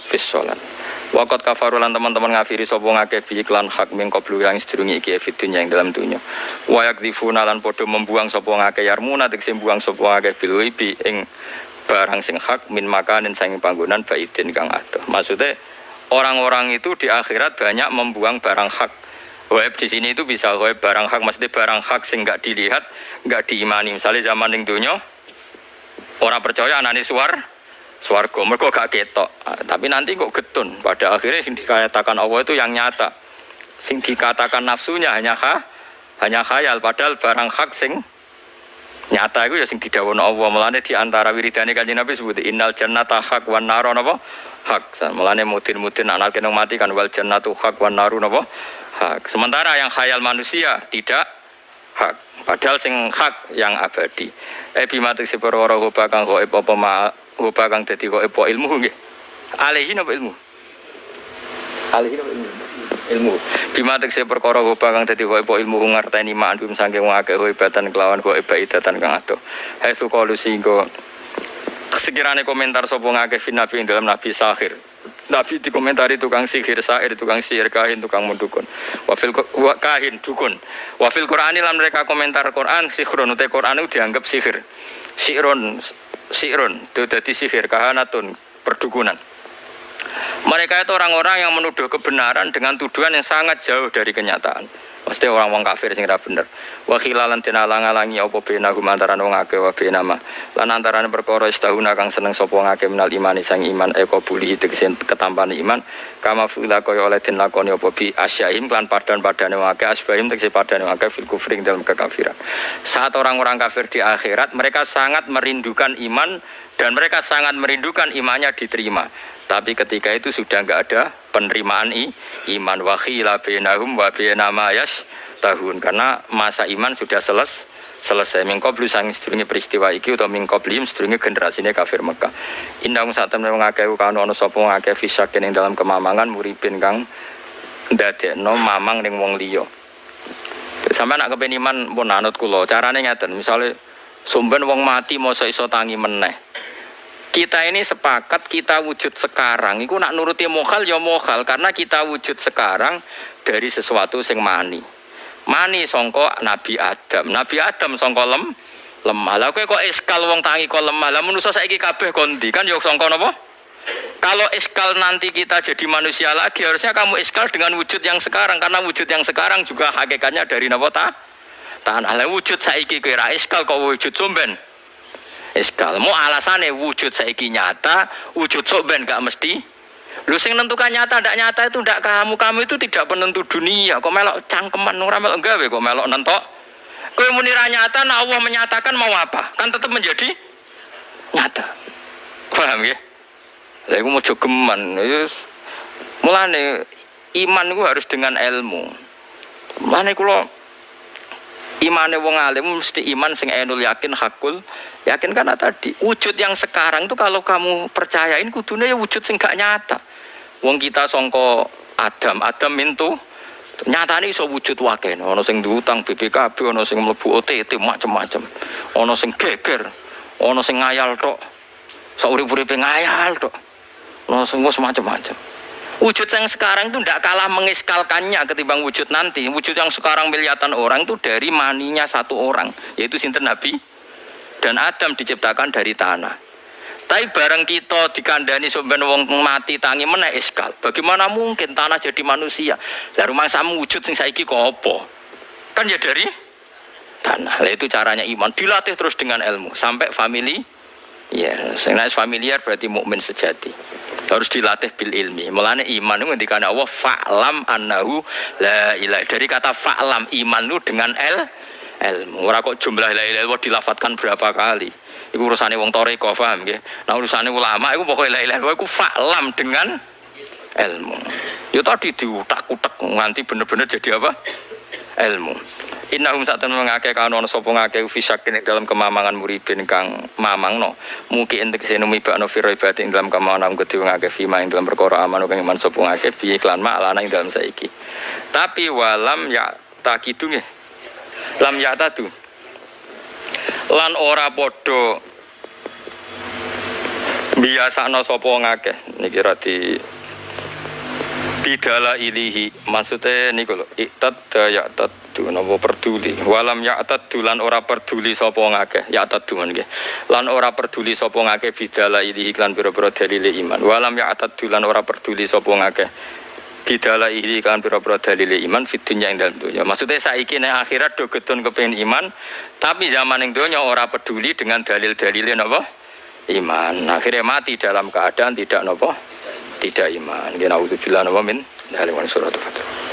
fis shalat. Waqat kafarulan teman-teman ngafiri sapa ngakeh bi iklan hak ming qablu yang sedurunge iki fitunya yang dalam dunya. Wa yakdifuna lan padha membuang sapa ngakeh yarmuna tegese buang sapa ngakeh bilwibi ing barang sing hak min makanin saking panggonan baidin kang adoh. Maksudnya orang-orang itu di akhirat banyak membuang barang hak. Web di sini itu bisa web barang hak, maksudnya barang hak sing enggak dilihat, enggak diimani. Misalnya zaman ning dunya orang percaya anane swarga mergo gak ketok. Tapi nanti kok getun. Pada akhirnya yang dikatakan Allah itu yang nyata. Sing dikatakan nafsunya hanya khayal, padahal barang hak sing nyata itu ya sing didhawuhna Allah. Mulane di antara wiridane Kanjeng Nabi sebut innal jannata haq wan nar napa hak. Mulane mudin anak kenong mati kan wal jannatu haq wan naru napa hak. Sementara yang khayal manusia tidak hak. Padahal sing hak yang abadi. Bimatik separa hoba kang gaib apa ma hoba kang dadi gaib apa ilmu nggih. Alaihi napa ilmu? Alaihi napa ilmu? Ilmu. Bimatik separa hoba kang dadi gaib apa ilmu ngarteni mak antum saking wong akeh hebatan kelawan gaib baidatan kang adoh. Haitsu qalu singgo sekirane komentar sapa ngakeh fin nabi dalam nabi sahir. Nabi dikomentari tukang sihir, sair, tukang sihir, kahin, tukang mundukun. Wafil kahin, dukun. Wafil Qur'ani lan mereka komentar Quran sihrun uta Quran itu dianggap sihir. Sihrun itu dadi sihir, kahanatun, perdukunan. Mereka itu orang-orang yang menuduh kebenaran dengan tuduhan yang sangat jauh dari kenyataan. Mesti orang-orang kafir sing ra bener. Wa khilalan dinalang-alangi apa benahum antaran wong akeh wa benama. Lan antarane perkara istahuna kang seneng sapa ngakeh minal imani sang iman eko bulihi tegese ketampane iman kama fila kaya oleh den lakoni apa bi asyahim lan padan-padane wong akeh asbahim tegese padane wong akeh fil kufring dalam kekafiran. Saat orang-orang kafir di akhirat mereka sangat merindukan iman dan mereka sangat merindukan imannya diterima. Tapi ketika itu sudah enggak ada penerimaan iman wa khila bainahum wa bainama tahun karena masa iman sudah selesai mingkoblu sang sedurunge peristiwa iki utawa mingkoblihim sedurunge generasine kafir Mekah. Indang sak temene wong akeh kang ana sapa ngakeh fisaken ing dalam kemamangan muribin kang ndadekno mamang ning wong liya. Sampe nak kepen iman pun anut kula, carane ngeten, misale sumben wong mati mosok iso tangi meneh. Kita ini sepakat kita wujud sekarang iku nak nuruti mokhal ya mokhal karena kita wujud sekarang dari sesuatu sing mani sangka Nabi Adam sangka lemah. Lah kowe kok eskal wong tangi kok lemah. Lah manusa saiki kabeh kondi kan ya sangka napa? Kalau eskal nanti kita jadi manusia lagi harusnya kamu eskal dengan wujud yang sekarang karena wujud yang sekarang juga hakikatnya dari napa tanah. Lah wujud saiki kowe ra eskal kok wujud sumben. Eskal mau alasane wujud saiki nyata, wujud sok ben gak mesti. Lu sing nentukan nyata ndak nyata itu ndak kamu itu tidak penentu dunia. Kok melok cangkeman ora melok gawe kok melok nentok. Kowe muni ra nyata nek Allah menyatakan mau apa? Kan tetap menjadi nyata. Paham ya? Lha iku mojo geman. Mulane iman iku harus dengan ilmu. Mulane kula imane wong alim mesti iman sing ainul yakin hakul yakin karena tadi wujud yang sekarang itu kalau kamu percayain kudune ya wujud sing gak nyata. Wong kita sangka Adam mintu nyatane iso wujud wae. Ana sing diutang BPKB, ana sing mlebu OTT macam-macam. Ana sing geger, ana sing ngayal tok. Sak urip-uripe ngayal tok. Ana sing macam-macam. Wujud yang sekarang itu tidak kalah mengiskalkannya ketimbang wujud nanti. Wujud yang sekarang miliatan orang itu dari maninya satu orang, yaitu sinten Nabi dan Adam diciptakan dari tanah. Tapi bareng kita dikandani sampeyan wong mati tangi meneh iskal. Bagaimana mungkin tanah jadi manusia? Lah rumah samu wujud sing saiki kok apa? Kan ya dari tanah. Lah itu caranya iman dilatih terus dengan ilmu sampai family. Ya, sing nek familiar berarti mukmin sejati. Harus dilatih bil ilmi. Mulane iman itu ngendikane Allah fa'lam annahu la ilaha. Dari kata fa'lam iman itu dengan ilmu. Ora kok jumlah la ilaha illallah dilafatkan berapa kali. Iku urusane wong toreko, paham nggih. Nah urusane ulama iku pokoke la ilaha illallah iku fa'lam dengan ilmu. Ya tadi diutak-utak nganti bener-bener jadi apa? Ilmu. Innahum satan mengake kanon sapa ngake fisakin dalam kemamangan muribin kang mamangno mugi entek senumi bakno fi ibadati ing dalam kemamangan gede ngake fima ing dalam perkara aman kang iman sapa ngake bi iklan mak lana ing dalam saiki tapi walam ya takidu nggih lam ya tadu lan ora padha biasana sapa ngake niki radi bidala ilihi maksudnya niku lho iktad ya tadu napa peduli walam ya tadu lan ora peduli sapa ngakeh ya tadu nggih lan ora peduli sapa ngakeh bidala ilihi lan pira-pira dalile iman walam ya tadu lan ora peduli sapa ngakeh bidala ilihi lan pira-pira dalile iman fid dunya ing dalem dunya maksudnya saiki nek akhirat do gedun kepengin iman tapi zaman ing donya ora peduli dengan dalil-dalile napa iman akhirnya mati dalam keadaan tidak napa tidak iman. Naudzubillah min dzalik wa surat al-Fatihah.